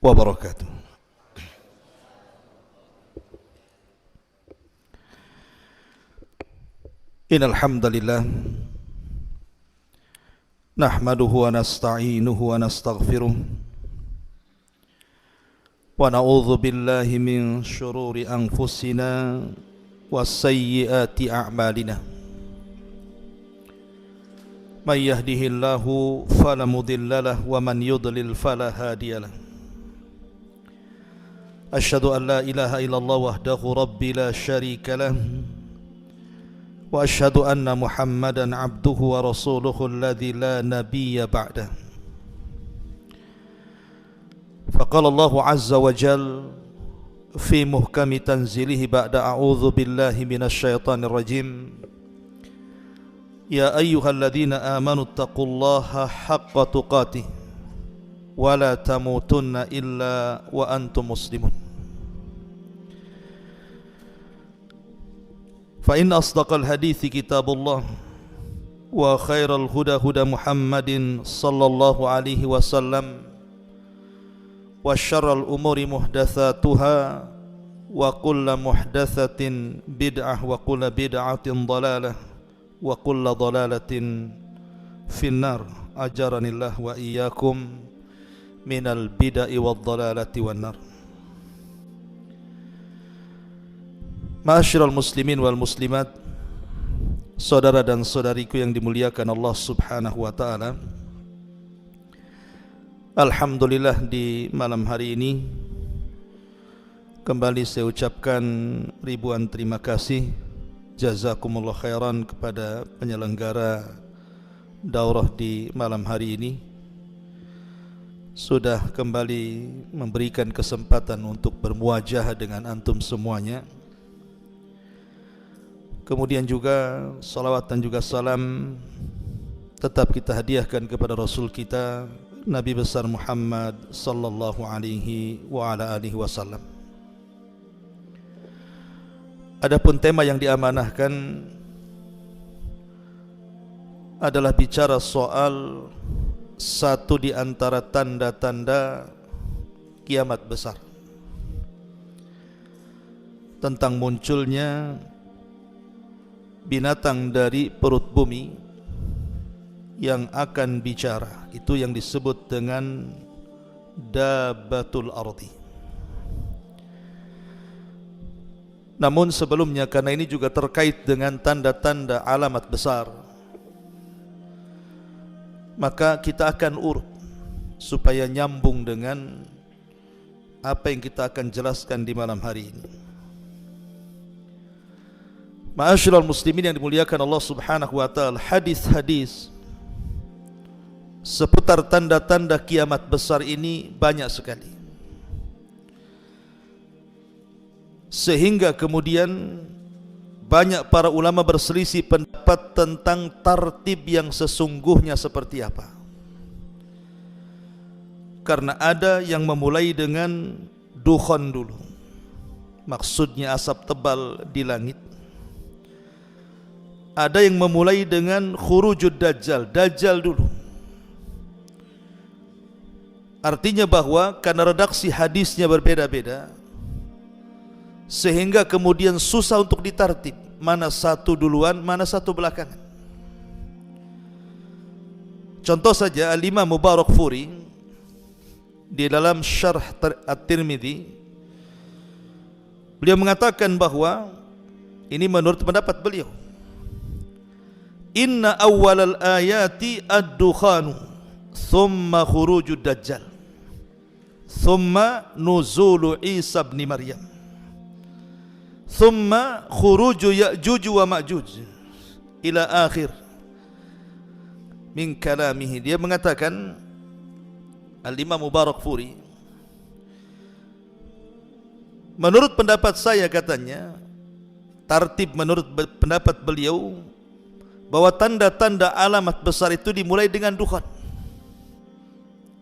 wabarakatuh. Innal hamdalillah nahmaduhu wa nasta'inuhu wa nastaghfiruh wa na'udzu billahi min syururi anfusina wa sayyiati a'malina. May yahdihillahu fala mudilla lahu wa man yudlil fala hadiya lahu. Asyhadu an la ilaha illallah wahdahu rabbi la syarika lahu wa asyhadu anna Muhammadan abduhu wa rasuluhu alladzi la nabiyya ba'dah. Faqala Allahu azza wa jalla fi muhkami tanzilihi ba'da a'udzu billahi minasy syaithanir rajim. Ya ayyuhalladzina amanu taqullaha haqqa tuqatih wa la tamutunna illa wa antum muslimun. Fa inna asdaqal hadithi kitabullah wa khairal huda huda Muhammadin sallallahu alaihi wasallam wa syarral umuri muhdatsatuha wa kullu muhdatsatin bid'ah wa kullu bid'atin dhalalah wa kullu dhalalatin finnar. Ajaranillah wa iyyakum minal bid'ah wad dhalalati wan nar. Ma'asyiral muslimin wal muslimat, saudara dan saudariku yang dimuliakan Allah Subhanahu wa taala. Alhamdulillah di malam hari ini kembali saya ucapkan ribuan terima kasih, jazakumullah khairan kepada penyelenggara daurah di malam hari ini. Sudah kembali memberikan kesempatan untuk bermuajah dengan antum semuanya. Kemudian juga salawat dan juga salam tetap kita hadiahkan kepada Rasul kita Nabi besar Muhammad sallallahu alaihi wa ala alihi wasallam. Adapun tema yang diamanahkan adalah bicara soal satu di antara tanda-tanda kiamat besar, tentang munculnya binatang dari perut bumi yang akan bicara. Itu yang disebut dengan dabbatul ardi. Namun sebelumnya, karena ini juga terkait dengan tanda-tanda alamat besar, maka kita akan urut supaya nyambung dengan apa yang kita akan jelaskan di malam hari ini. Ma'asyiral muslimin yang dimuliakan Allah Subhanahu wa taala, hadis-hadis seputar tanda-tanda kiamat besar ini banyak sekali. Sehingga kemudian banyak para ulama berselisih pendapat tentang tartib yang sesungguhnya seperti apa. Karena ada yang memulai dengan dukhan dulu, maksudnya asap tebal di langit. Ada yang memulai dengan khurujud dajjal, dajjal dulu. Artinya bahwa karena redaksi hadisnya berbeda-beda, sehingga kemudian susah untuk ditartib, mana satu duluan, mana satu belakangan. Contoh saja Al-Imam Mubarakfuri di dalam Syarh At-Tirmidzi, beliau mengatakan bahwa ini menurut pendapat beliau, inna awwalal ayati ad-dukhanu thumma khurujud dajjal thumma nuzulu Isa ibn Maryam thumma khuruju Ya'juj wa Ma'juj ila akhir min kalamihi. Dia mengatakan, Al-Imam Mubarakfuri, menurut pendapat saya, katanya, tartib menurut pendapat beliau, bahwa tanda-tanda alamat besar itu dimulai dengan dukhan.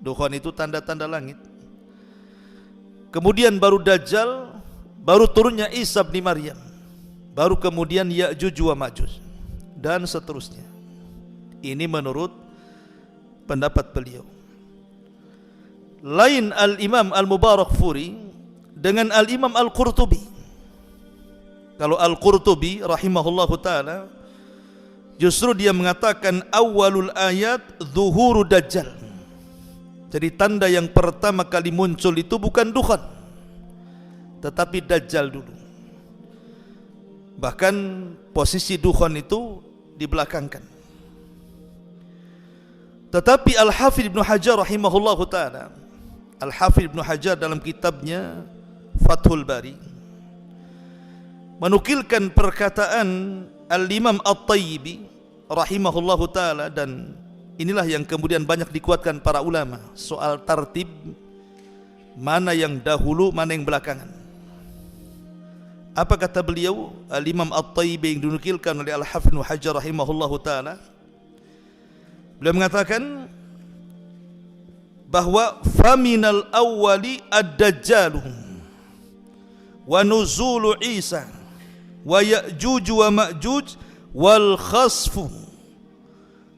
Dukhan itu tanda-tanda langit. Kemudian baru Dajjal, baru turunnya Isa bin Maryam, baru kemudian Ya'juj wa Ma'juj, dan seterusnya. Ini menurut pendapat beliau. lain Al-Imam Al-Mubarakfuri dengan Al-Imam Al-Qurtubi. Kalau Al-Qurtubi rahimahullahu ta'ala, justru dia mengatakan awalul ayat zuhuru dajjal. Jadi tanda yang pertama kali muncul itu bukan dukhan, tetapi dajjal dulu. Bahkan posisi dukhan itu dibelakangkan. Tetapi Al-Hafidh Ibn Hajar rahimahullahu ta'ala, Al-Hafidh Ibn Hajar dalam kitabnya Fathul Bari menukilkan perkataan Al-Imam At-Tayyibi rahimahullahu ta'ala, dan inilah yang kemudian banyak dikuatkan para ulama soal tartib, mana yang dahulu, mana yang belakangan. Apa kata beliau Al-Imam At-Tayyibi yang dinukilkan oleh Al-Hafidh Ibn Hajar rahimahullahu ta'ala? Beliau mengatakan bahwa faminal awwali ad-dajjalu wa nuzulu Isa wa ya'juj wa ma'juj wal khasfu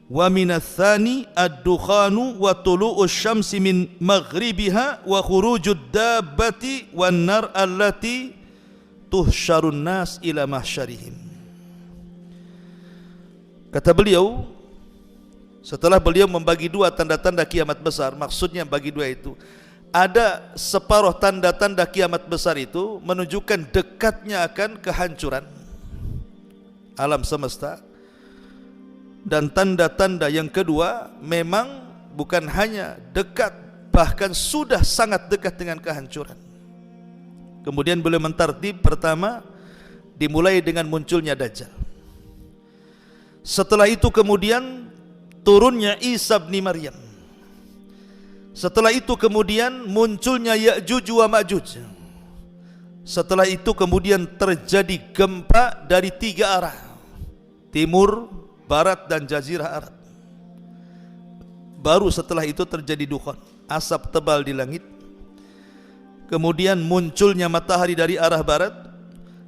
wa minats tsani ad-dukhanu wa tulu'us syamsi min maghribiha wa khurujud dabbati wan nar allati tuhsyarun nas ila mahsyarihim. Kata beliau, setelah beliau membagi dua tanda-tanda kiamat besar, maksudnya bagi dua itu, ada separuh tanda-tanda kiamat besar itu menunjukkan dekatnya akan kehancuran alam semesta, dan tanda-tanda yang kedua memang bukan hanya dekat, bahkan sudah sangat dekat dengan kehancuran. Kemudian beliau mentartib, pertama dimulai dengan munculnya Dajjal. Setelah itu kemudian turunnya Isa bin Maryam. Setelah itu kemudian munculnya Ya'juj wa Ma'juj. Setelah itu kemudian terjadi gempa dari tiga arah, timur, barat, dan jazirah Arab. Baru setelah itu terjadi dukhan, asap tebal di langit. Kemudian munculnya matahari dari arah barat.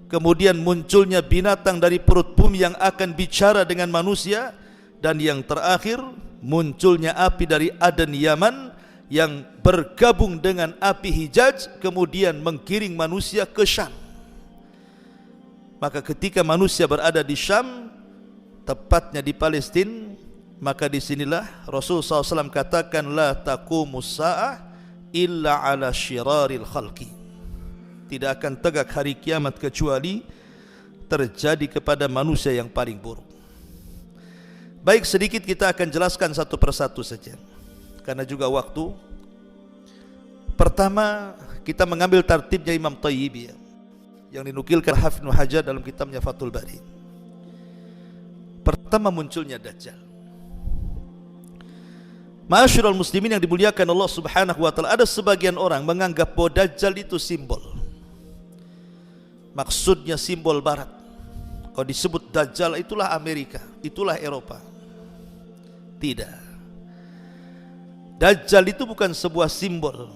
Kemudian munculnya binatang dari perut bumi yang akan bicara dengan manusia. Dan yang terakhir munculnya api dari Aden Yaman yang bergabung dengan api Hijaz, kemudian menggiring manusia ke Syam. Maka ketika manusia berada di Syam, tepatnya di Palestina, maka disinilah Rasulullah SAW katakan la taqumus sa'ah illa ala syiraril khalqi. Tidak akan tegak hari kiamat kecuali terjadi kepada manusia yang paling buruk. Baik, sedikit kita akan jelaskan satu persatu saja, karena juga waktu. Pertama, kita mengambil tartibnya Imam Tayyibi yang dinukilkan Hafidh Ibn Hajar dalam kitabnya Fathul Bari. Pertama, munculnya Dajjal. Ma'asyiral muslimin yang dimuliakan Allah Subhanahu wa taala, ada sebagian orang menganggap bahwa Dajjal itu simbol. Maksudnya simbol barat. Kalau disebut Dajjal itulah Amerika, itulah Eropa. Tidak. Dajjal itu bukan sebuah simbol.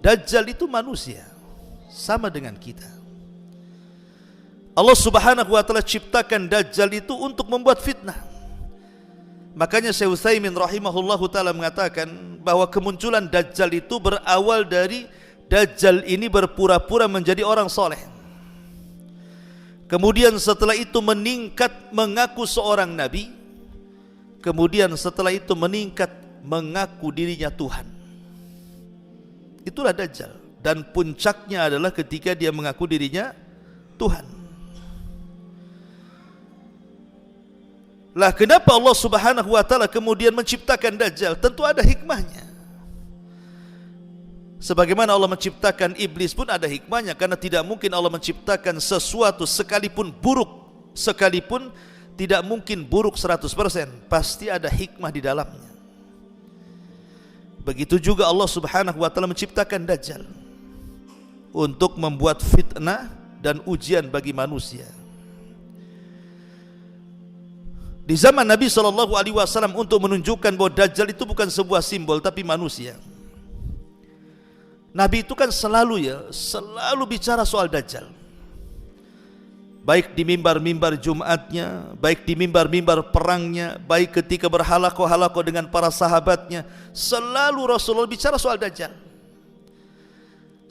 Dajjal itu manusia, sama dengan kita. Allah Subhanahu wa taala ciptakan Dajjal itu untuk membuat fitnah. Makanya Syekh Utsaimin rahimahullahu taala mengatakan bahwa kemunculan Dajjal itu berawal dari Dajjal ini berpura-pura menjadi orang soleh. Kemudian setelah itu meningkat mengaku seorang nabi. Kemudian setelah itu meningkat mengaku dirinya Tuhan. Itulah Dajjal. Dan puncaknya adalah ketika dia mengaku dirinya Tuhan. Lah kenapa Allah Subhanahu wa taala kemudian menciptakan Dajjal? Tentu ada hikmahnya. Sebagaimana Allah menciptakan iblis pun ada hikmahnya, karena tidak mungkin Allah menciptakan sesuatu sekalipun buruk, sekalipun tidak mungkin buruk 100%, pasti ada hikmah di dalamnya. Begitu juga Allah Subhanahu wa taala menciptakan Dajjal untuk membuat fitnah dan ujian bagi manusia. Di zaman Nabi SAW untuk menunjukkan bahwa Dajjal itu bukan sebuah simbol tapi manusia. Nabi itu kan selalu bicara soal Dajjal. baik di mimbar-mimbar Jumatnya, baik di mimbar-mimbar perangnya, baik ketika berhalaqah-halaqah dengan para sahabatnya, selalu Rasulullah bicara soal Dajjal.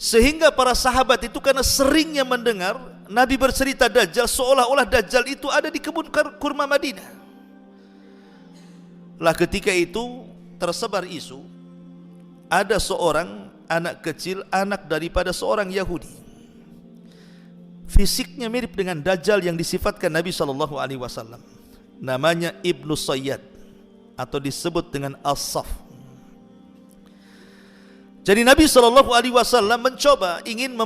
Sehingga para sahabat itu karena seringnya mendengar Nabi bercerita Dajjal, seolah-olah Dajjal itu ada di kebun kurma Madinah. Lah ketika itu tersebar isu, ada seorang anak kecil, anak daripada seorang Yahudi, fisiknya mirip dengan Dajjal yang disifatkan Nabi SAW. Namanya Ibnu Sayyad atau disebut dengan As-Saf. Jadi Nabi SAW mencoba ingin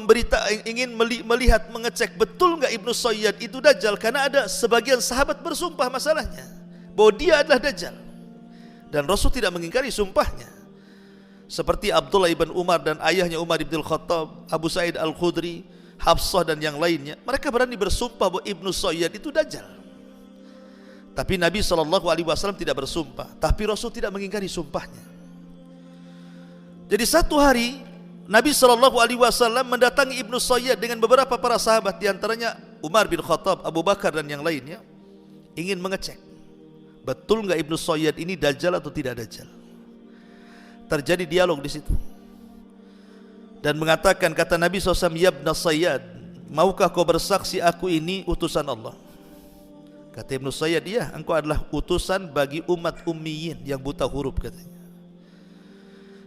melihat, mengecek betul enggak Ibnu Sayyad itu Dajjal, karena ada sebagian sahabat bersumpah masalahnya bahwa dia adalah Dajjal, dan Rasul tidak mengingkari sumpahnya. Seperti Abdullah ibn Umar dan ayahnya Umar ibn Khattab, Abu Sa'id Al-Khudri, Hafsah dan yang lainnya, mereka berani bersumpah bahwa Ibnu Sayyad itu Dajjal. Tapi Nabi SAW tidak bersumpah, tapi Rasul tidak mengingkari sumpahnya. Jadi satu hari Nabi SAW mendatangi Ibnu Sayyad dengan beberapa para sahabat, di antaranya Umar bin Khattab, Abu Bakar dan yang lainnya, ingin mengecek betul enggak Ibnu Sayyad ini Dajjal atau tidak Dajjal. Terjadi dialog di situ. Dan mengatakan, kata Nabi SAW, "Ya Ibnu Sayyad, maukah kau bersaksi aku ini utusan Allah?" Kata Ibnu Sayyad, "Iya, engkau adalah utusan bagi umat ummiyin yang buta huruf," katanya.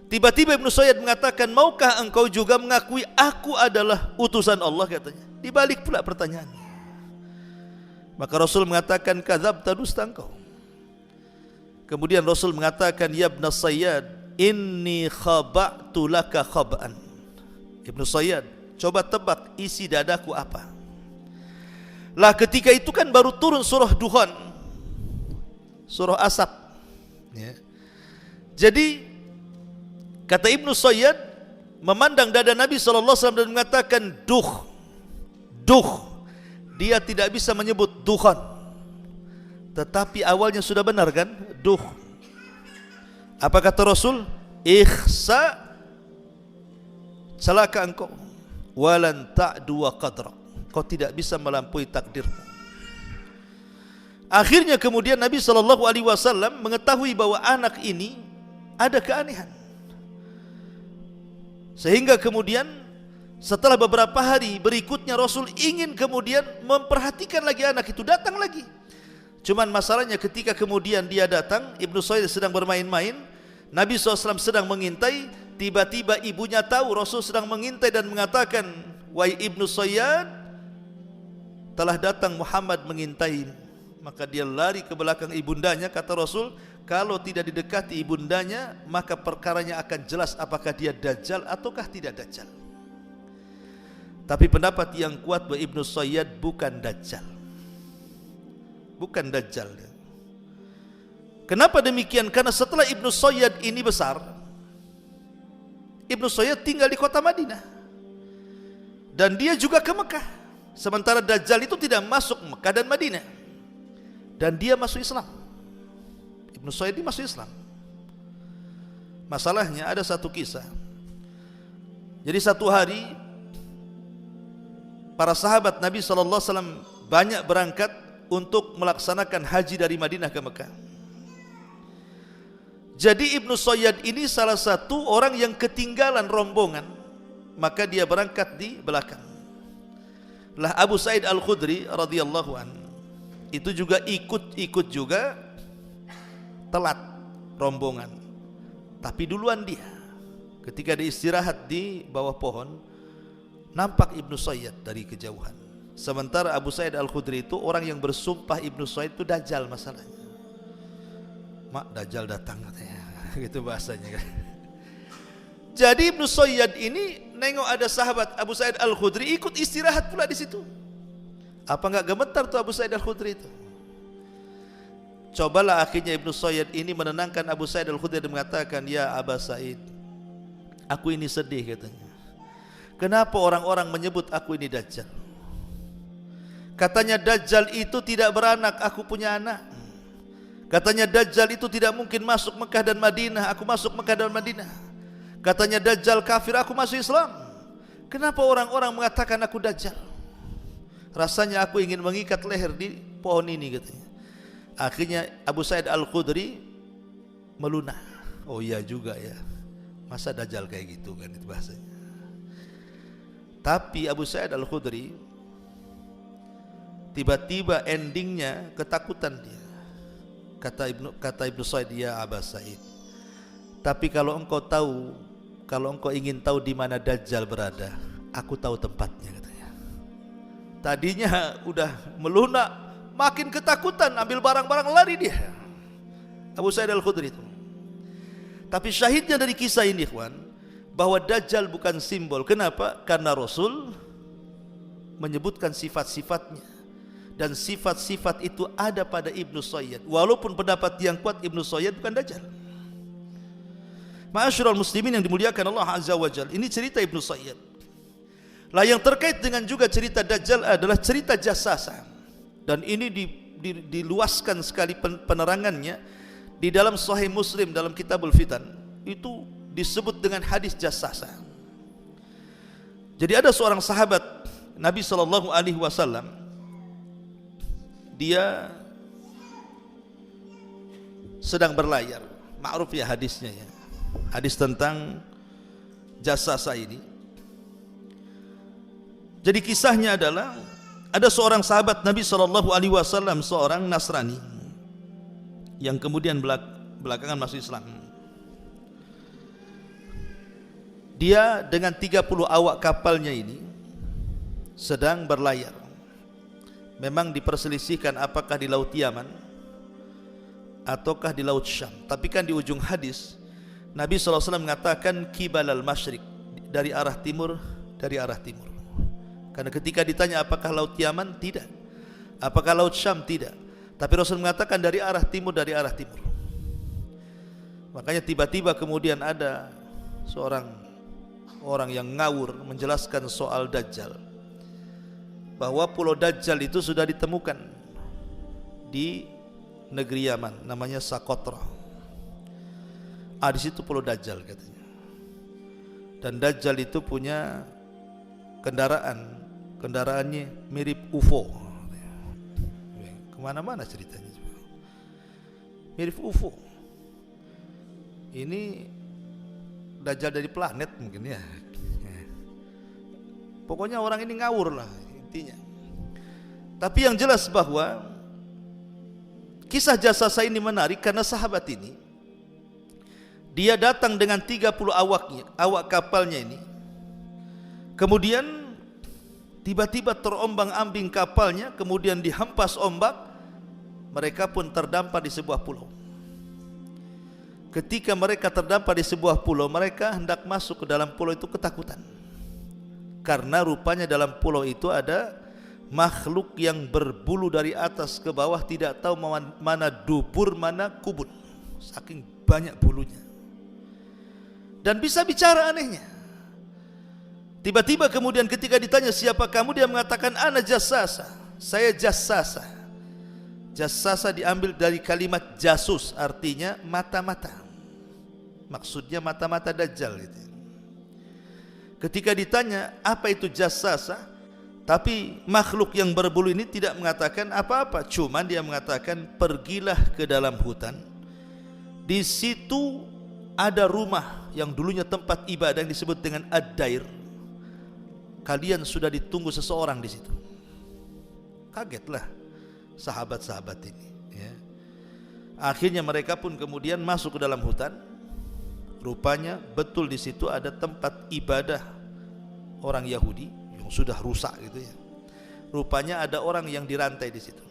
Tiba-tiba Ibnu Sayyad mengatakan, "Maukah engkau juga mengakui aku adalah utusan Allah?" katanya. Dibalik pula pertanyaannya. Maka Rasul mengatakan, "Kadzabta, dusta engkau." Kemudian Rasul mengatakan, "Ya Ibnu Sayyad, inni khaba'tu laka khab'an." Ibnu Sayyad, coba tebak isi dadaku apa? Lah ketika itu kan baru turun surah Duhan, surah asap, ya. Jadi kata Ibnu Sayyad, memandang dada Nabi SAW dan mengatakan, "Duh, duh." Dia tidak bisa menyebut Duhan, tetapi awalnya sudah benar kan? Duh. Apa kata Rasul? "Ikhsa, celaka engkau, walan ta'du wa qadrak." Kau tidak bisa melampaui takdirmu. Akhirnya kemudian Nabi SAW mengetahui bahwa anak ini ada keanehan. Sehingga kemudian setelah beberapa hari berikutnya Rasul ingin kemudian memperhatikan lagi anak itu, datang lagi. Cuman masalahnya ketika kemudian dia datang, Ibnu Sayyad sedang bermain-main, Nabi SAW sedang mengintai, tiba-tiba ibunya tahu Rasul sedang mengintai dan mengatakan, "Wahai Ibnu Sayyad, telah datang Muhammad mengintai." Maka dia lari ke belakang ibundanya. Kata Rasul, kalau tidak didekati ibundanya, maka perkaranya akan jelas apakah dia Dajjal ataukah tidak Dajjal. Tapi pendapat yang kuat bahwa Ibnu Sayyad bukan Dajjal, bukan Dajjal. Kenapa demikian? Karena setelah Ibnu Sayyad ini besar, Ibnu Sayyad tinggal di kota Madinah, dan dia juga ke Mekah. Sementara Dajjal itu tidak masuk Mekah dan Madinah, dan dia masuk Islam. Ibnu Sayyad ini masuk Islam. Masalahnya ada satu kisah. Jadi satu hari para sahabat Nabi SAW banyak berangkat untuk melaksanakan haji dari Madinah ke Mekah. Jadi Ibnu Sayyad ini salah satu orang yang ketinggalan rombongan, maka dia berangkat di belakang. Lah Abu Sa'id Al-Khudri radhiyallahu an itu juga ikut juga, telat rombongan, tapi duluan dia. Ketika dia istirahat di bawah pohon, nampak Ibnu Sayyad dari kejauhan. Sementara Abu Sa'id Al-Khudri itu orang yang bersumpah Ibnu Sayyad itu Dajjal masalahnya. "Mak, Dajjal datang," katanya. Gitu bahasanya kan. Jadi Ibnu Sayyad ini nengok ada sahabat Abu Sa'id Al-Khudri ikut istirahat pula di situ. Apa enggak gemetar tuh Abu Sa'id Al-Khudri itu? Cobalah akhirnya Ibnu Sayyad ini menenangkan Abu Sa'id Al-Khudri dan mengatakan, "Ya Aba Sa'id, aku ini sedih," katanya. "Kenapa orang-orang menyebut aku ini Dajjal? Katanya Dajjal itu tidak beranak, aku punya anak. Katanya Dajjal itu tidak mungkin masuk Mekah dan Madinah, aku masuk Mekah dan Madinah. Katanya Dajjal kafir, aku masuk Islam. Kenapa orang-orang mengatakan aku Dajjal? Rasanya aku ingin mengikat leher di pohon ini katanya. Akhirnya Abu Sa'id Al-Khudri melunak. Oh iya juga ya, masa Dajjal kayak gitu kan, itu bahasanya. Tapi Abu Sa'id Al-Khudri tiba-tiba endingnya ketakutan dia. Kata Ibnu Sa'id, ya Abu Sa'id, tapi kalau engkau ingin tahu di mana Dajjal berada, aku tahu tempatnya katanya. Tadinya udah melunak, makin ketakutan, ambil barang-barang lari dia, Abu Sa'id Al-Khudri itu. Tapi syahidnya dari kisah ini, ikhwan, bahwa Dajjal bukan simbol. Kenapa? Karena Rasul menyebutkan sifat-sifatnya, dan sifat-sifat itu ada pada Ibnu Sayyad. Walaupun pendapat yang kuat Ibnu Sayyad bukan Dajjal. Ma'asyiral muslimin yang dimuliakan Allah Azza wa Jalla, ini cerita Ibnu Sayyad. Lah yang terkait dengan juga cerita Dajjal adalah cerita Jassasa. Dan ini diluaskan sekali penerangannya di dalam Sahih Muslim dalam Kitabul Fitan. Itu disebut dengan hadis Jassasa. Jadi ada seorang sahabat Nabi sallallahu alaihi wasallam, dia sedang berlayar. Ma'ruf ya hadisnya ya. Hadis tentang Jassasa ini. Jadi kisahnya adalah ada seorang sahabat Nabi sallallahu alaihi wasallam, seorang Nasrani yang kemudian belakangan masuk Islam. Dia dengan 30 awak kapalnya ini sedang berlayar. Memang diperselisihkan apakah di Laut Yaman ataukah di Laut Syam. Tapi kan di ujung hadis Nabi SAW mengatakan Kibal al-Masyriq, dari arah timur, dari arah timur. Karena ketika ditanya apakah Laut Yaman, tidak. Apakah Laut Syam, tidak. Tapi Rasul mengatakan dari arah timur, dari arah timur. Makanya tiba-tiba kemudian ada seorang orang yang ngawur menjelaskan soal Dajjal, bahwa pulau Dajjal itu sudah ditemukan di negeri Yaman, namanya Socotra. Di situ pulau Dajjal katanya. Dan Dajjal itu punya kendaraannya mirip UFO. Kemana-mana ceritanya, mirip UFO. Ini Dajjal dari planet mungkin ya. Pokoknya orang ini ngawur lah intinya. Tapi yang jelas bahwa kisah Jassasa ini menarik karena sahabat ini, dia datang dengan 30 awak kapalnya ini. Kemudian tiba-tiba terombang-ambing kapalnya, kemudian dihempas ombak, mereka pun terdampar di sebuah pulau. Ketika mereka terdampar di sebuah pulau, mereka hendak masuk ke dalam pulau itu ketakutan. Karena rupanya dalam pulau itu ada makhluk yang berbulu dari atas ke bawah, tidak tahu mana dubur, mana kubur. Saking banyak bulunya. Dan bisa bicara anehnya. Tiba-tiba kemudian ketika ditanya siapa kamu, dia mengatakan ana Jassasa, saya Jassasa. Jassasa diambil dari kalimat jasus, artinya mata-mata. Maksudnya mata-mata Dajjal gitu. Ketika ditanya apa itu Jassasa, tapi makhluk yang berbulu ini tidak mengatakan apa-apa, cuman dia mengatakan pergilah ke dalam hutan. Di situ ada rumah yang dulunya tempat ibadah yang disebut dengan Ad-Dair. Kalian sudah ditunggu seseorang di situ. Kagetlah sahabat-sahabat ini ya. Akhirnya mereka pun kemudian masuk ke dalam hutan. Rupanya betul di situ ada tempat ibadah orang Yahudi yang sudah rusak gitu ya. Rupanya ada orang yang dirantai di situ.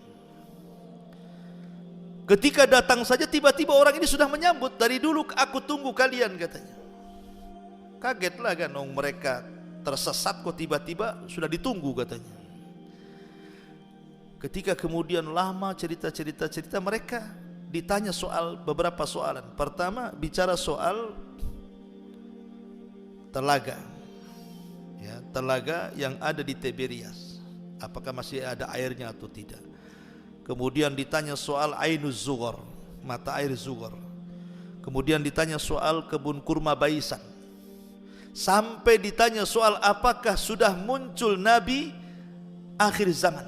Ketika datang saja tiba-tiba orang ini sudah menyambut, dari dulu aku tunggu kalian katanya. Kagetlah kan, mereka tersesat kok tiba-tiba sudah ditunggu katanya. Ketika kemudian lama cerita mereka ditanya soal beberapa soalan. Pertama bicara soal telaga, ya, telaga yang ada di Tiberias, apakah masih ada airnya atau tidak. Kemudian ditanya soal Ainuz Zughar, mata air Zughar. Kemudian ditanya soal kebun kurma Baisan. Sampai ditanya soal apakah sudah muncul Nabi akhir zaman.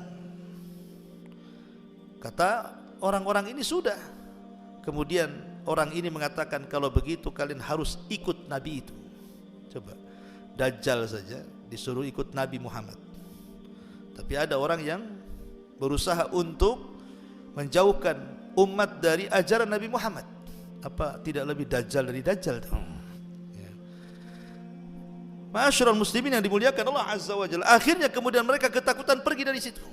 Kata orang-orang ini sudah. Kemudian orang ini mengatakan, kalau begitu kalian harus ikut Nabi itu. Coba, Dajjal saja disuruh ikut Nabi Muhammad. Tapi ada orang yang berusaha untuk menjauhkan umat dari ajaran Nabi Muhammad. Apa tidak lebih Dajjal dari Dajjal? Ya. Ma'asyiral muslimin yang dimuliakan Allah Azza wa Jalla. Akhirnya kemudian mereka ketakutan pergi dari situ.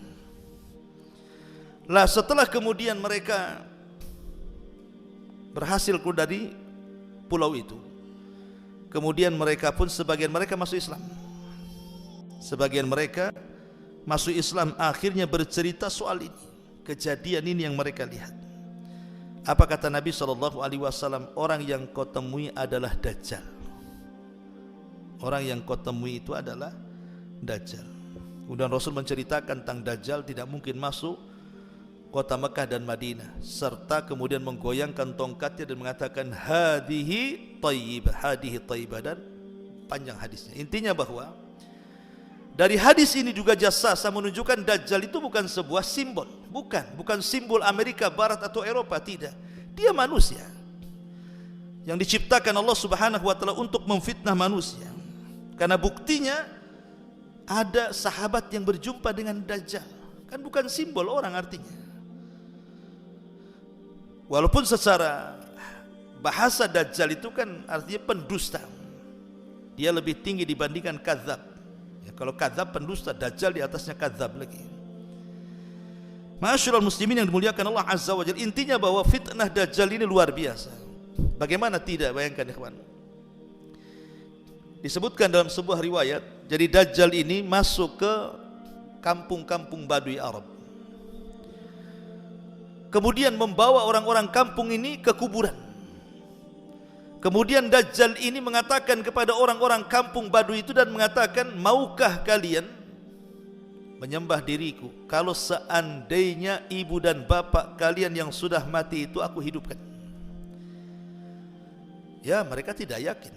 Lah setelah kemudian mereka berhasil keluar dari pulau itu, kemudian mereka pun sebagian mereka masuk Islam. Sebagian mereka masuk Islam, akhirnya bercerita soal ini, kejadian ini yang mereka lihat. Apa kata Nabi SAW? Orang yang kau temui adalah Dajjal. Orang yang kau temui itu adalah Dajjal. Kemudian Rasul menceritakan tentang Dajjal tidak mungkin masuk kota Mekah dan Madinah, serta kemudian menggoyangkan tongkatnya dan mengatakan hadihi thayyibah, dan panjang hadisnya. Intinya bahwa dari hadis ini juga jasa menunjukkan Dajjal itu bukan sebuah simbol, bukan simbol Amerika Barat atau Eropa, tidak. Dia manusia yang diciptakan Allah Subhanahu wa taala untuk memfitnah manusia. Karena buktinya ada sahabat yang berjumpa dengan Dajjal. Kan bukan simbol orang artinya. Walaupun secara bahasa Dajjal itu kan artinya pendusta. Dia lebih tinggi dibandingkan kadzab. Ya, kalau kadzab pendusta, Dajjal di atasnya kadzab lagi. Ma'asyiral muslimin yang dimuliakan Allah Azza wa Jalla, intinya bahwa fitnah Dajjal ini luar biasa. Bagaimana tidak, bayangkan ikhwan. Disebutkan dalam sebuah riwayat, jadi Dajjal ini masuk ke kampung-kampung Badui Arab. Kemudian membawa orang-orang kampung ini ke kuburan. Kemudian Dajjal ini mengatakan kepada orang-orang kampung Badui itu dan mengatakan, maukah kalian menyembah diriku kalau seandainya ibu dan bapak kalian yang sudah mati itu aku hidupkan? Ya, mereka tidak yakin.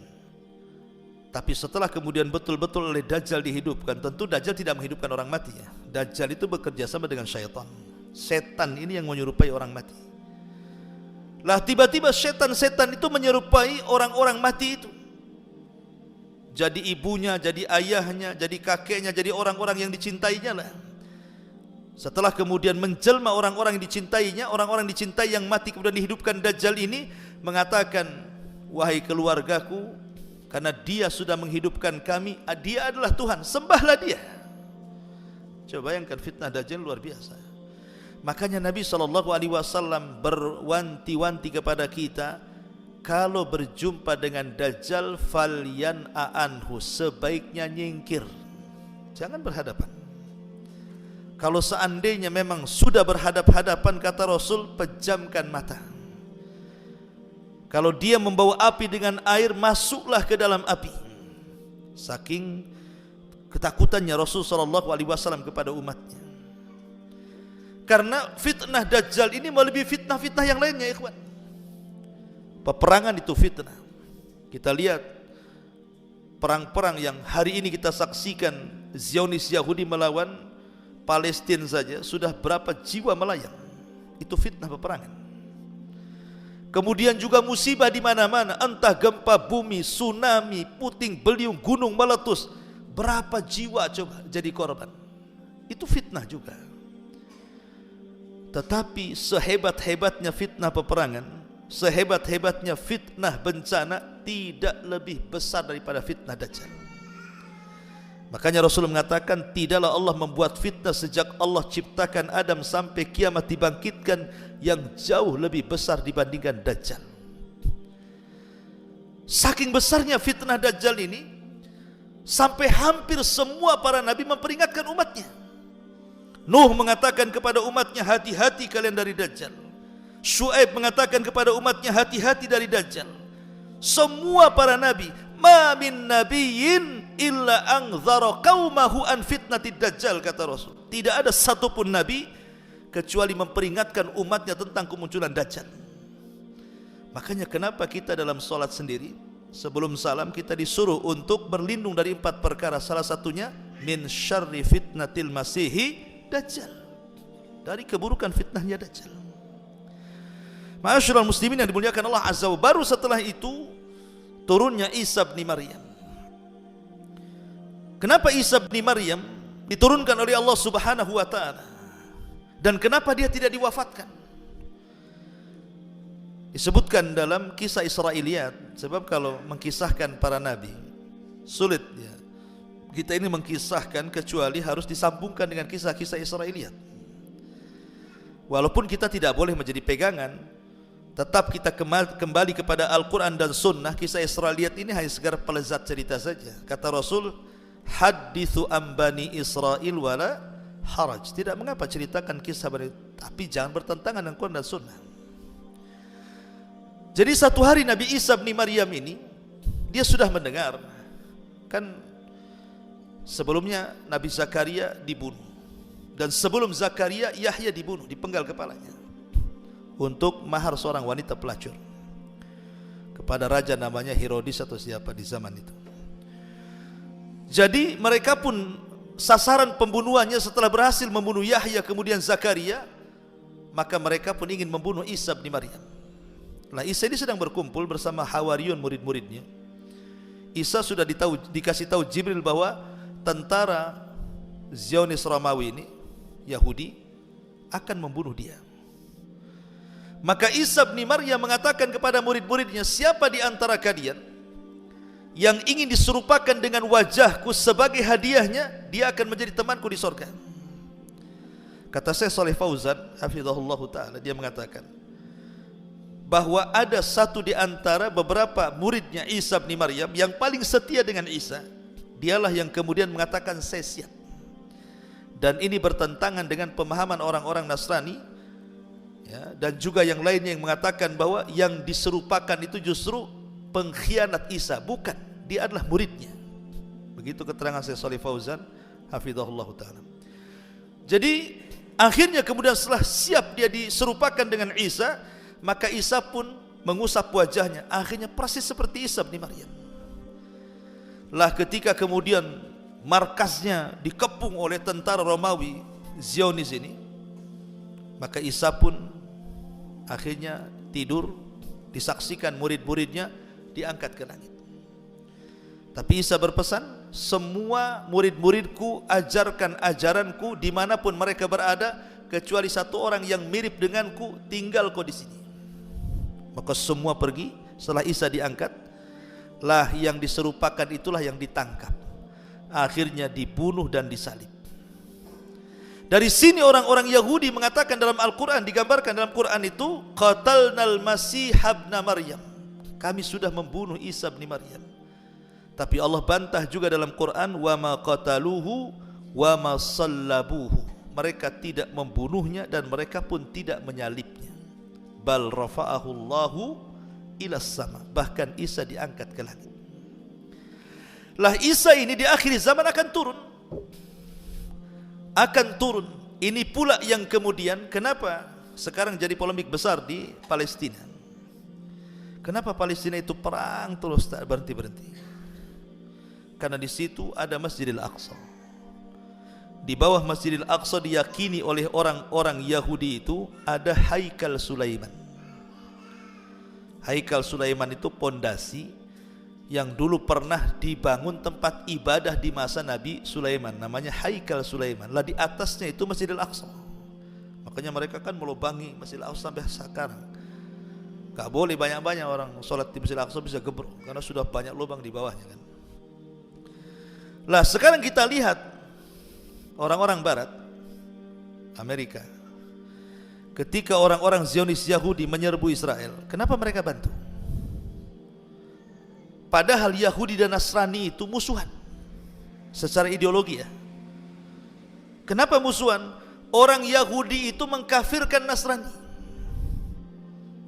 Tapi setelah kemudian betul-betul oleh Dajjal dihidupkan, tentu Dajjal tidak menghidupkan orang mati ya. Dajjal itu bekerja sama dengan syaitan. Setan ini yang menyerupai orang mati. Lah tiba-tiba setan-setan itu menyerupai orang-orang mati itu. Jadi ibunya, jadi ayahnya, jadi kakeknya, jadi orang-orang yang dicintainya lah. Setelah kemudian menjelma orang-orang yang dicintainya, orang-orang dicintai yang mati kemudian dihidupkan, Dajjal ini mengatakan, wahai keluargaku, karena dia sudah menghidupkan kami, dia adalah Tuhan, sembahlah dia. Coba bayangkan fitnah Dajjal luar biasa. Makanya Nabi SAW berwanti-wanti kepada kita, kalau berjumpa dengan Dajjal falyan'a anhu, sebaiknya nyingkir, jangan berhadapan. Kalau seandainya memang sudah berhadap-hadapan, kata Rasul, pejamkan mata. Kalau dia membawa api dengan air, masuklah ke dalam api. Saking ketakutannya Rasul SAW kepada umatnya. Karena fitnah Dajjal ini melebihi fitnah-fitnah yang lainnya, ikhwan. Peperangan itu fitnah. Kita lihat perang-perang yang hari ini kita saksikan, Zionis Yahudi melawan Palestina saja sudah berapa jiwa melayang. Itu fitnah peperangan. Kemudian juga musibah di mana-mana, entah gempa bumi, tsunami, puting beliung, gunung meletus, berapa jiwa coba jadi korban. Itu fitnah juga. Tetapi sehebat-hebatnya fitnah peperangan, sehebat-hebatnya fitnah bencana, tidak lebih besar daripada fitnah Dajjal. Makanya Rasul mengatakan, tidaklah Allah membuat fitnah sejak Allah ciptakan Adam sampai kiamat dibangkitkan yang jauh lebih besar dibandingkan Dajjal. Saking besarnya fitnah Dajjal ini, sampai hampir semua para nabi memperingatkan umatnya. Nuh mengatakan kepada umatnya, hati-hati kalian dari Dajjal. Syuaib mengatakan kepada umatnya, hati-hati dari Dajjal. Semua para nabi, ma min nabiyyin illa anzara qaumahu an fitnatid Dajjal, kata Rasul. Tidak ada satupun nabi kecuali memperingatkan umatnya tentang kemunculan Dajjal. Makanya kenapa kita dalam salat sendiri, sebelum salam kita disuruh untuk berlindung dari 4 perkara. Salah satunya min syarri fitnatil masihi dajjal, dari keburukan fitnahnya Dajjal. Ma'asyiral muslimin yang dimuliakan Allah Azza wa Jalla, baru setelah itu turunnya Isa bin Maryam. Kenapa Isa bin Maryam diturunkan oleh Allah Subhanahu wa taala? Dan kenapa dia tidak diwafatkan? Disebutkan dalam kisah Israiliyat, sebab kalau mengkisahkan para nabi sulit ya. Kita ini mengkisahkan kecuali harus disambungkan dengan kisah-kisah Israiliyat. Walaupun kita tidak boleh menjadi pegangan, tetap kita kembali kepada Al-Quran dan Sunnah. Kisah Israiliyat ini hanya sekedar pelezat cerita saja. Kata Rasul, hadithu ambani Israel wala haraj. Tidak mengapa ceritakan kisah, tapi jangan bertentangan dengan Quran dan Sunnah. Jadi satu hari Nabi Isa bin Maryam ini, dia sudah mendengar, kan sebelumnya Nabi Zakaria dibunuh, dan sebelum Zakaria Yahya dibunuh, dipenggal kepalanya untuk mahar seorang wanita pelacur kepada raja namanya Herodes atau siapa di zaman itu. Jadi mereka pun sasaran pembunuhannya setelah berhasil membunuh Yahya kemudian Zakaria, maka mereka pun ingin membunuh Isa bin Maryam. Nah, Isa ini sedang berkumpul bersama Hawariyun, murid-muridnya. Isa sudah dikasih tahu Jibril bahwa tentara Zionis Romawi ini, Yahudi, akan membunuh dia. Maka Isa bin Maryam mengatakan kepada murid-muridnya, siapa di antara kalian yang ingin diserupakan dengan wajahku sebagai hadiahnya, dia akan menjadi temanku di surga. Kata Syekh Shalih Fauzan hafizahullah ta'ala, dia mengatakan bahwa ada satu di antara beberapa muridnya Isa bin Maryam yang paling setia dengan Isa. Dialah yang kemudian mengatakan saya siap. Dan ini bertentangan dengan pemahaman orang-orang Nasrani ya, dan juga yang lainnya yang mengatakan bahwa yang diserupakan itu justru pengkhianat Isa. Bukan, dia adalah muridnya. Begitu keterangan Syekh Shalih Fauzan hafizahullah ta'ala. Jadi akhirnya kemudian setelah siap dia diserupakan dengan Isa, maka Isa pun mengusap wajahnya, akhirnya persis seperti Isa bin Maryam. Lah ketika kemudian markasnya dikepung oleh tentara Romawi Zionis ini, maka Isa pun akhirnya tidur, disaksikan murid-muridnya diangkat ke langit. Tapi Isa berpesan, semua murid-muridku ajarkan ajaranku dimanapun mereka berada, kecuali satu orang yang mirip denganku, tinggal kau di sini. Maka semua pergi. Setelah Isa diangkat, lah yang diserupakan itulah yang ditangkap, akhirnya dibunuh dan disalib. Dari sini orang-orang Yahudi mengatakan dalam Al-Quran, digambarkan dalam Quran itu, qatalnal masih ibn Maryam, kami sudah membunuh Isa bin Maryam. Tapi Allah bantah juga dalam Quran, wa ma qataluhu wa ma sallabuhu, mereka tidak membunuhnya dan mereka pun tidak menyalibnya. Bal rafa'ahu Allahu ila sama, bahkan Isa diangkat ke langit. Lah Isa ini di akhir zaman akan turun. Ini pula yang kemudian kenapa sekarang jadi polemik besar di Palestina. Kenapa Palestina itu perang terus tak berhenti-berhenti? Karena di situ ada Masjidil Aqsa. Di bawah Masjidil Aqsa diyakini oleh orang-orang Yahudi itu ada Haikal Sulaiman. Haikal Sulaiman itu pondasi yang dulu pernah dibangun tempat ibadah di masa Nabi Sulaiman, namanya Haikal Sulaiman. Lah di atasnya itu Masjidil Aqsa. Makanya mereka kan melubangi Masjidil Aqsa sampai sekarang. Gak boleh banyak-banyak orang sholat di Masjidil Aqsa, bisa gebrok karena sudah banyak lubang di bawahnya kan. Lah sekarang kita lihat orang-orang Barat, Amerika, ketika orang-orang Zionis Yahudi menyerbu Israel, kenapa mereka bantu? Padahal Yahudi dan Nasrani itu musuhan secara ideologi ya. Kenapa musuhan? Orang Yahudi itu mengkafirkan Nasrani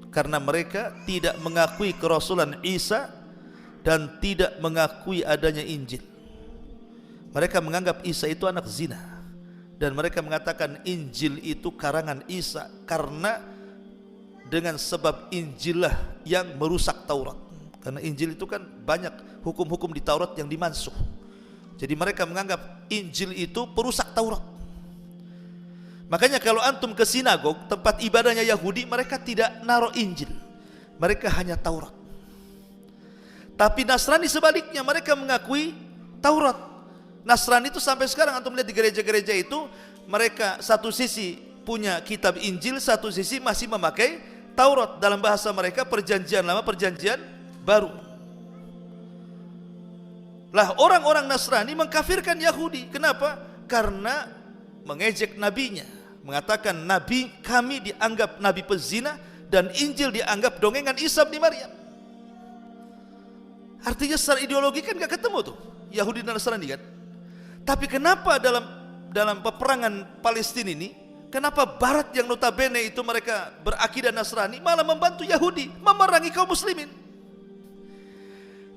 karena mereka tidak mengakui kerasulan Isa dan tidak mengakui adanya Injil. Mereka menganggap Isa itu anak zina, dan mereka mengatakan Injil itu karangan Isa karena dengan sebab Injillah yang merusak Taurat. Karena Injil itu kan banyak hukum-hukum di Taurat yang dimansuh. Jadi mereka menganggap Injil itu perusak Taurat. Makanya kalau antum ke sinagog, tempat ibadahnya Yahudi, mereka tidak naruh Injil, mereka hanya Taurat. Tapi Nasrani sebaliknya, mereka mengakui Taurat. Nasrani itu sampai sekarang antum lihat di gereja-gereja itu, mereka satu sisi punya kitab Injil, satu sisi masih memakai Taurat. Dalam bahasa mereka perjanjian lama, perjanjian baru. Lah orang-orang Nasrani mengkafirkan Yahudi. Kenapa? Karena mengejek nabinya, mengatakan nabi kami dianggap nabi pezina dan Injil dianggap dongengan Isa bin Maryam. Artinya secara ideologi kan gak ketemu tuh Yahudi dan Nasrani kan. Tapi kenapa dalam peperangan Palestina ini, kenapa Barat yang notabene itu mereka berakidah Nasrani malah membantu Yahudi memerangi kaum muslimin?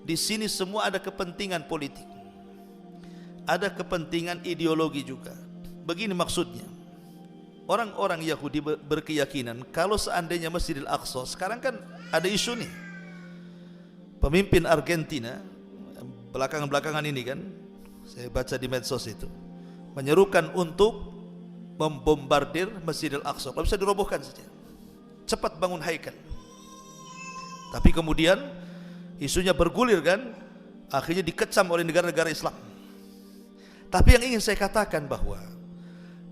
Di sini semua ada kepentingan politik, ada kepentingan ideologi juga. Begini maksudnya, orang-orang Yahudi berkeyakinan kalau seandainya Masjidil Aqsa, sekarang kan ada isu nih, pemimpin Argentina belakangan ini kan, saya baca di medsos itu, menyerukan untuk membombardir Masjidil Aqsa, kalau bisa dirobohkan saja, cepat bangun haikal. Tapi kemudian isunya bergulir kan, akhirnya dikecam oleh negara-negara Islam. Tapi yang ingin saya katakan bahwa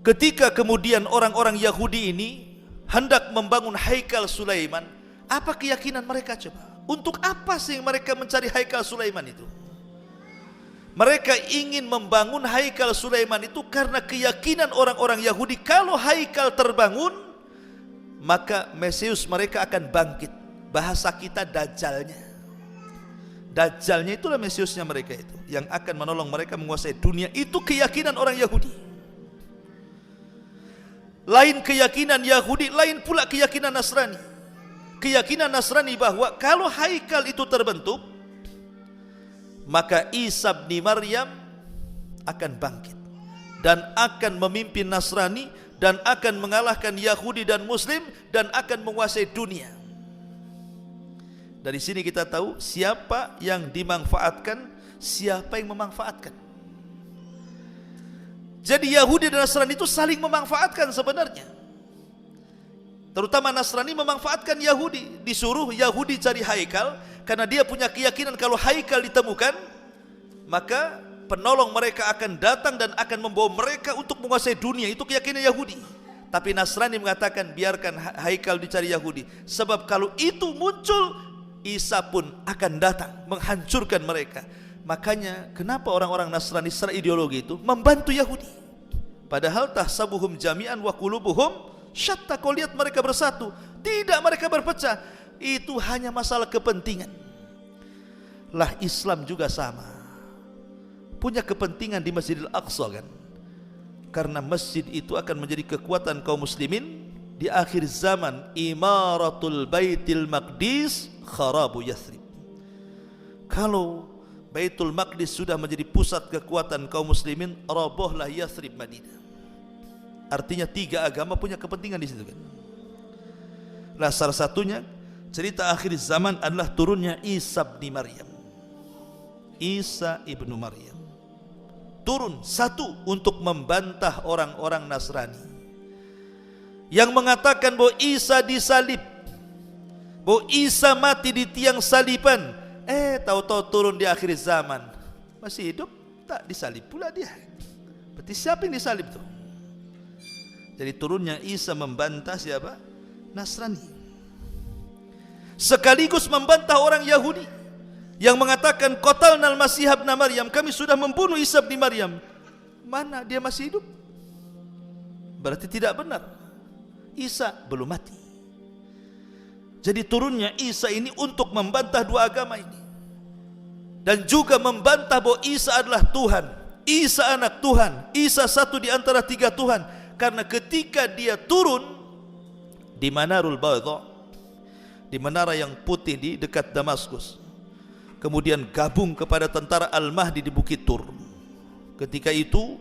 ketika kemudian orang-orang Yahudi ini hendak membangun haikal Sulaiman, apa keyakinan mereka coba? Untuk apa sih mereka mencari haikal Sulaiman itu? Mereka ingin membangun haikal Sulaiman itu karena keyakinan orang-orang Yahudi, kalau haikal terbangun maka Mesius mereka akan bangkit. Bahasa kita dajjalnya. Dajjalnya itulah Mesiusnya mereka itu, yang akan menolong mereka menguasai dunia. Itu keyakinan orang Yahudi. Lain keyakinan Yahudi, lain pula keyakinan Nasrani. Keyakinan Nasrani bahwa kalau haikal itu terbentuk, maka Isa bin Maryam akan bangkit dan akan memimpin Nasrani dan akan mengalahkan Yahudi dan Muslim dan akan menguasai dunia. Dari sini kita tahu siapa yang dimanfaatkan, siapa yang memanfaatkan. Jadi Yahudi dan Nasrani itu saling memanfaatkan sebenarnya. Terutama Nasrani memanfaatkan Yahudi. Disuruh Yahudi cari haikal, karena dia punya keyakinan kalau haikal ditemukan, maka penolong mereka akan datang dan akan membawa mereka untuk menguasai dunia. Itu keyakinan Yahudi. Tapi Nasrani mengatakan biarkan haikal dicari Yahudi, sebab kalau itu muncul, Isa pun akan datang menghancurkan mereka. Makanya kenapa orang-orang Nasrani secara ideologi itu membantu Yahudi, padahal tahsabuhum jami'an wa qulubuhum syatta. Kau lihat mereka bersatu, tidak, mereka berpecah. Itu hanya masalah kepentingan. Lah Islam juga sama, punya kepentingan di Masjidil Aqsa kan, karena masjid itu akan menjadi kekuatan kaum muslimin di akhir zaman. Imaratul Baitil Maqdis kharabu Yathrib. Kalau Baitul Maqdis sudah menjadi pusat kekuatan kaum muslimin, robohlah Yathrib, Madinah. Artinya tiga agama punya kepentingan di situ kan. Nah, salah satunya cerita akhir zaman adalah turunnya Isa bin Maryam. Isa ibnu Maryam turun satu untuk membantah orang-orang Nasrani yang mengatakan bahwa Isa disalib, bahwa Isa mati di tiang saliban. Tahu-tahu turun di akhir zaman, masih hidup, tak disalib pula dia. Berarti siapa yang disalib tuh? Jadi turunnya Isa membantah siapa? Nasrani. Sekaligus membantah orang Yahudi yang mengatakan qatalnal Masih ibn Maryam, kami sudah membunuh Isa bin Maryam. Mana dia masih hidup? Berarti tidak benar, Isa belum mati. Jadi turunnya Isa ini untuk membantah dua agama ini, dan juga membantah bahwa Isa adalah Tuhan, Isa anak Tuhan, Isa satu di antara tiga Tuhan. Karena ketika dia turun di Manarul Baydha, di menara yang putih di dekat Damaskus, kemudian gabung kepada tentara Al-Mahdi di Bukit Tur. Ketika itu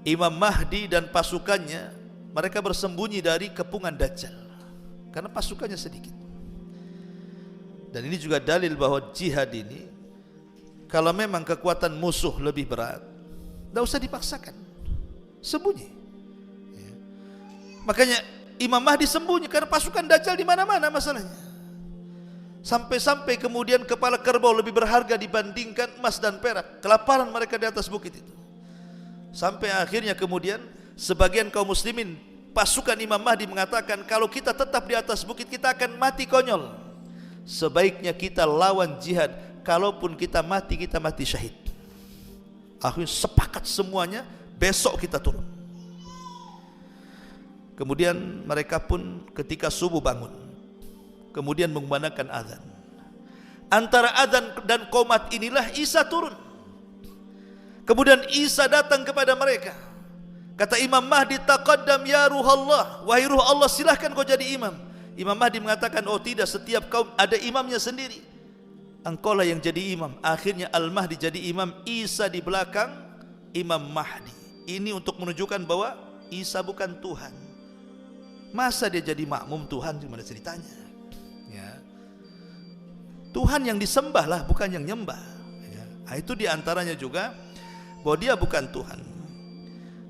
Imam Mahdi dan pasukannya, mereka bersembunyi dari kepungan Dajjal karena pasukannya sedikit. Dan ini juga dalil bahwa jihad ini, kalau memang kekuatan musuh lebih berat, Tidak usah dipaksakan, sembunyi. Ya. Makanya Imam Mahdi sembunyi karena pasukan Dajjal di mana-mana masalahnya. Sampai-sampai kemudian kepala kerbau lebih berharga dibandingkan emas dan perak. Kelaparan mereka di atas bukit itu. Sampai akhirnya kemudian sebagian kaum muslimin, pasukan Imam Mahdi mengatakan, kalau kita tetap di atas bukit kita akan mati konyol. Sebaiknya kita lawan jihad. Kalaupun kita mati syahid. Akhirnya sepakat semuanya, besok kita turun. Kemudian mereka pun ketika subuh bangun, kemudian mengumandangkan azan. Antara azan dan qomat inilah Isa turun. Kemudian Isa datang kepada mereka. Kata Imam Mahdi, taqaddam ya ruhallah, wahai ruh Allah, silahkan kau jadi imam. Imam Mahdi mengatakan, oh tidak, setiap kaum ada imamnya sendiri. Engkaulah yang jadi imam. Akhirnya Al-Mahdi jadi imam, Isa di belakang Imam Mahdi. Ini untuk menunjukkan bahwa Isa bukan Tuhan. Masa dia jadi makmum Tuhan, gimana ceritanya? Ya. Tuhan yang disembah lah, bukan yang nyembah. Ya. Nah, itu diantaranya juga bahwa dia bukan Tuhan.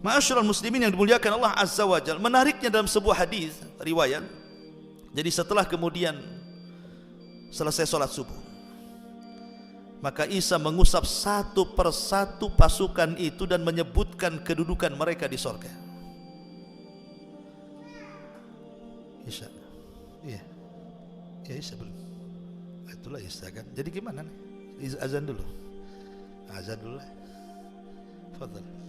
Ma'asyiral muslimin yang dimuliakan Allah Azza wa Jalla. Menariknya dalam sebuah hadis riwayat, jadi setelah kemudian selesai sholat subuh, maka Isa mengusap satu persatu pasukan itu dan menyebutkan kedudukan mereka di sorga. Isa, iya, ya Isa belum. Itulah Isa kan. Jadi gimana nih? Azan dulu, azan dulu lah. Fadhal.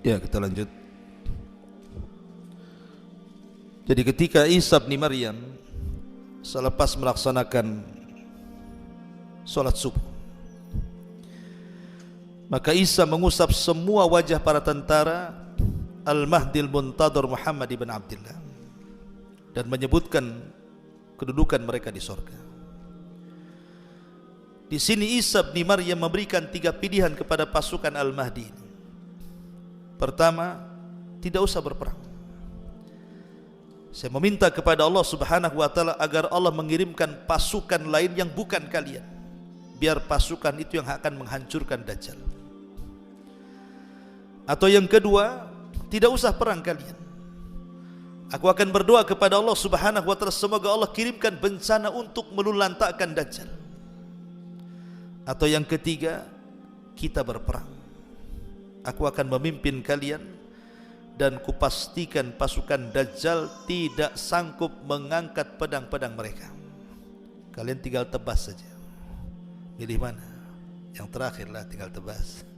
Ya, kita lanjut. Jadi ketika Isa bin Maryam selepas melaksanakan sholat subuh, maka Isa mengusap semua wajah para tentara Al-Mahdil Muntadhar Muhammad ibn Abdullah dan menyebutkan kedudukan mereka di surga. Di sini Isa bin Maryam memberikan 3 pilihan kepada pasukan Al-Mahdi ini. Pertama, tidak usah berperang. Saya meminta kepada Allah Subhanahu wa taala agar Allah mengirimkan pasukan lain yang bukan kalian, biar pasukan itu yang akan menghancurkan Dajjal. Atau yang kedua, tidak usah perang kalian. Aku akan berdoa kepada Allah Subhanahu wa taala semoga Allah kirimkan bencana untuk meluluhlantakkan Dajjal. Atau yang ketiga, kita berperang. Aku akan memimpin kalian dan kupastikan pasukan Dajjal tidak sanggup mengangkat pedang-pedang mereka. Kalian tinggal tebas saja. Pilih mana? Yang terakhirlah, tinggal tebas.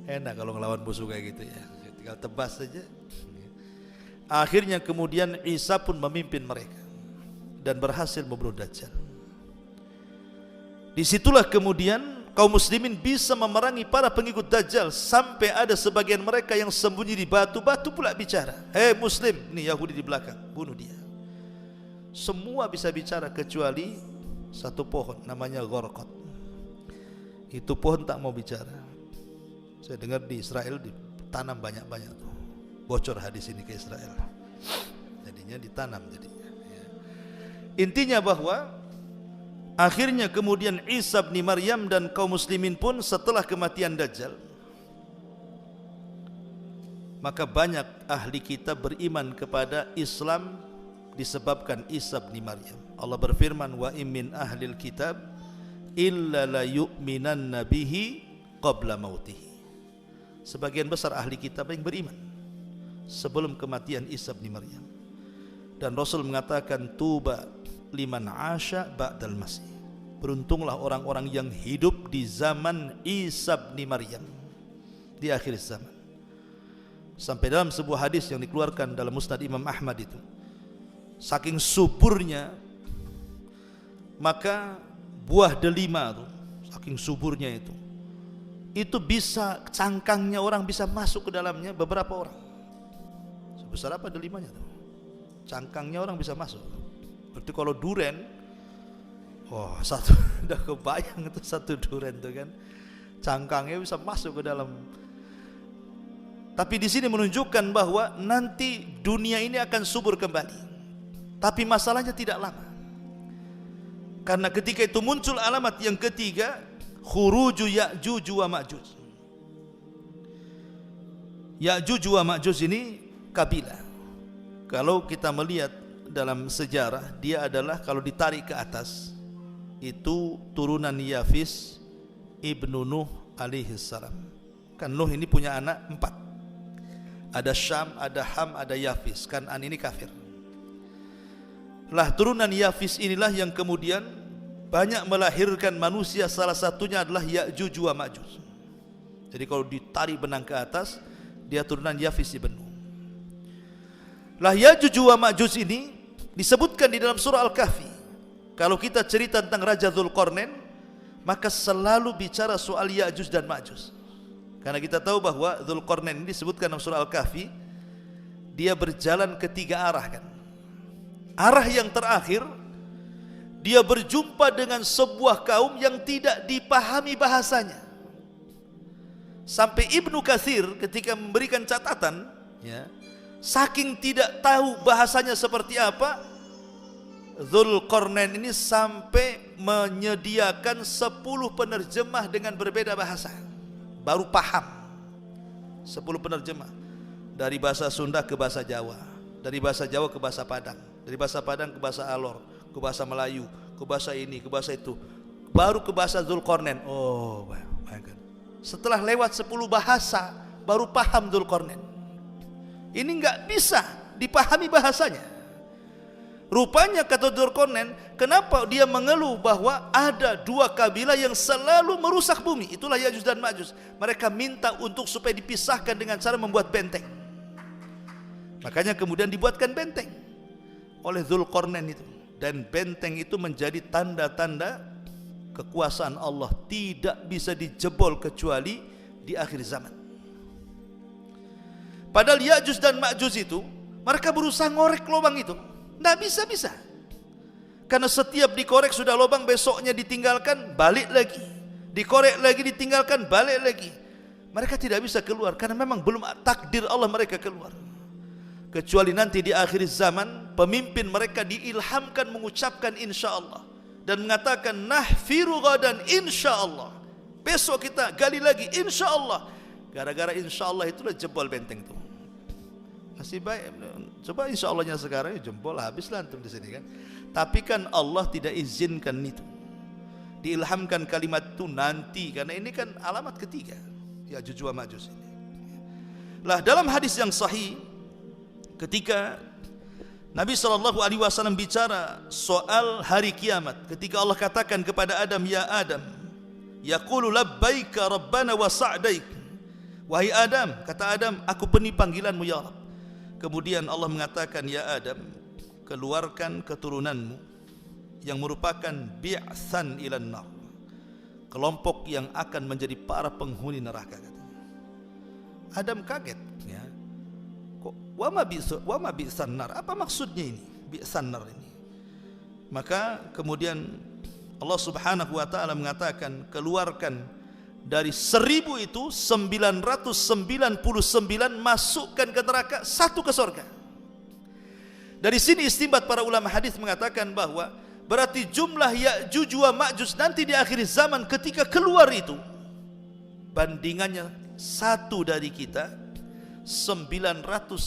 Enak kalau ngelawan musuh kayak gitu ya. Tinggal tebas saja. Akhirnya kemudian Isa pun memimpin mereka dan berhasil membunuh Dajjal. Disitulah kemudian kaum muslimin bisa memerangi para pengikut Dajjal sampai ada sebagian mereka yang sembunyi di batu-batu pula bicara. Hei muslim, nih Yahudi di belakang, bunuh dia. Semua bisa bicara kecuali satu pohon namanya Gharqad. Itu pohon tak mau bicara. Saya dengar di Israel ditanam banyak-banyak tuh. Bocor hadis ini ke Israel. Jadinya ditanam jadinya. Intinya bahwa akhirnya kemudian Isa bin Maryam dan kaum muslimin pun setelah kematian Dajjal, maka banyak ahli kitab beriman kepada Islam disebabkan Isa bin Maryam. Allah berfirman, wa min ahlil kitab illa la yu'minanna bihi qabla mautihi. Sebagian besar ahli kitab yang beriman sebelum kematian Isa bin Maryam. Dan Rasul mengatakan, tuba liman asya ba'dal masih. Beruntunglah orang-orang yang hidup di zaman Isa bin Maryam, di akhir zaman. Sampai dalam sebuah hadis yang dikeluarkan dalam Musnad Imam Ahmad itu, saking suburnya, maka buah delima itu, saking suburnya itu bisa cangkangnya orang bisa masuk ke dalamnya beberapa orang. Sebesar apa delimanya tuh? Cangkangnya orang bisa masuk. Berarti kalau duren, oh satu, udah kebayang itu satu duren tuh kan, cangkangnya bisa masuk ke dalam. Tapi di sini menunjukkan bahwa nanti dunia ini akan subur kembali. Tapi masalahnya tidak lama. Karena ketika itu muncul alamat yang ketiga, khuruju Ya'juj wa Ma'juj. Ya'juj wa Ma'juj ini kabilah. Kalau kita melihat dalam sejarah, dia adalah kalau ditarik ke atas itu turunan Yafis ibnu Nuh alaihi salam. Kan Nuh ini punya anak 4. Ada Syam, ada Ham, ada Yafis. Kan'an ini kafir. Lah turunan Yafis inilah yang kemudian banyak melahirkan manusia, salah satunya adalah Ya'juj wa Ma'juj. Jadi kalau ditarik benang ke atas, dia turunan Yafis ibn Nuh. Lah Ya'juj wa Ma'juj ini disebutkan di dalam surah Al-Kahfi. Kalau kita cerita tentang Raja Dzulqarnain, maka selalu bicara soal Ya'juj dan Ma'juj. Karena kita tahu bahwa Dzulqarnain ini disebutkan dalam surah Al-Kahfi, dia berjalan ke 3 arah kan. Arah yang terakhir, dia berjumpa dengan sebuah kaum yang tidak dipahami bahasanya. Sampai Ibnu Katsir ketika memberikan catatan, ya, saking tidak tahu bahasanya seperti apa, Dzulqarnain ini sampai menyediakan 10 penerjemah dengan berbeda bahasa. Baru paham 10 penerjemah. Dari bahasa Sunda ke bahasa Jawa, dari bahasa Jawa ke bahasa Padang, dari bahasa Padang ke bahasa Alor, ke bahasa Melayu, ke bahasa ini, ke bahasa itu, baru ke bahasa Dzulqarnain. Oh, bayangkan. Setelah lewat 10 bahasa, baru paham Dzulqarnain. Ini nggak bisa dipahami bahasanya. Rupanya kata Dzulqarnain, kenapa dia mengeluh bahwa ada dua kabilah yang selalu merusak bumi. Itulah Ya'juj dan Ma'juj. Mereka minta untuk supaya dipisahkan dengan cara membuat benteng. Makanya kemudian dibuatkan benteng oleh Dzulqarnain itu. Dan benteng itu menjadi tanda-tanda kekuasaan Allah, tidak bisa dijebol kecuali di akhir zaman. Padahal Ya'juj dan Ma'juj itu, mereka berusaha ngorek lubang itu, tidak bisa-bisa. Karena setiap dikorek sudah lubang, besoknya ditinggalkan, balik lagi. Dikorek lagi, ditinggalkan, balik lagi. Mereka tidak bisa keluar, karena memang belum takdir Allah mereka keluar. Kecuali nanti di akhir zaman, pemimpin mereka diilhamkan mengucapkan insya Allah. Dan mengatakan, nahfiru ghadan insya Allah. Besok kita gali lagi insya Allah. Gara-gara insya Allah itulah jebol benteng itu. Masih baik, coba insya Allahnya sekarang jempol habislah antum di sini kan. Tapi kan Allah tidak izinkan itu. Diilhamkan kalimat itu nanti, karena ini kan alamat ketiga Ya'juj wa Ma'juj ini. Lah dalam hadis yang sahih, ketika Nabi SAW bicara soal hari kiamat, ketika Allah katakan kepada Adam, ya Adam, yaqulu labbaika rabbana wa sa'daik. Wahai Adam, kata Adam, aku penuhi panggilanmu ya Rabb. Kemudian Allah mengatakan, ya Adam, keluarkan keturunanmu yang merupakan bi'tsan ilan nar, kelompok yang akan menjadi para penghuni neraka. Adam kaget, ya. Kok wama bi'tsan nar? Apa maksudnya ini? Bi'tsan nar ini. Maka kemudian Allah Subhanahu wa taala mengatakan, keluarkan dari 1000 itu 999 masukkan ke neraka, 1 ke surga. Dari sini istinbat para ulama hadis mengatakan bahwa berarti jumlah Ya'juj wa Ma'juj nanti di akhir zaman ketika keluar itu bandingannya 1 dari kita, 999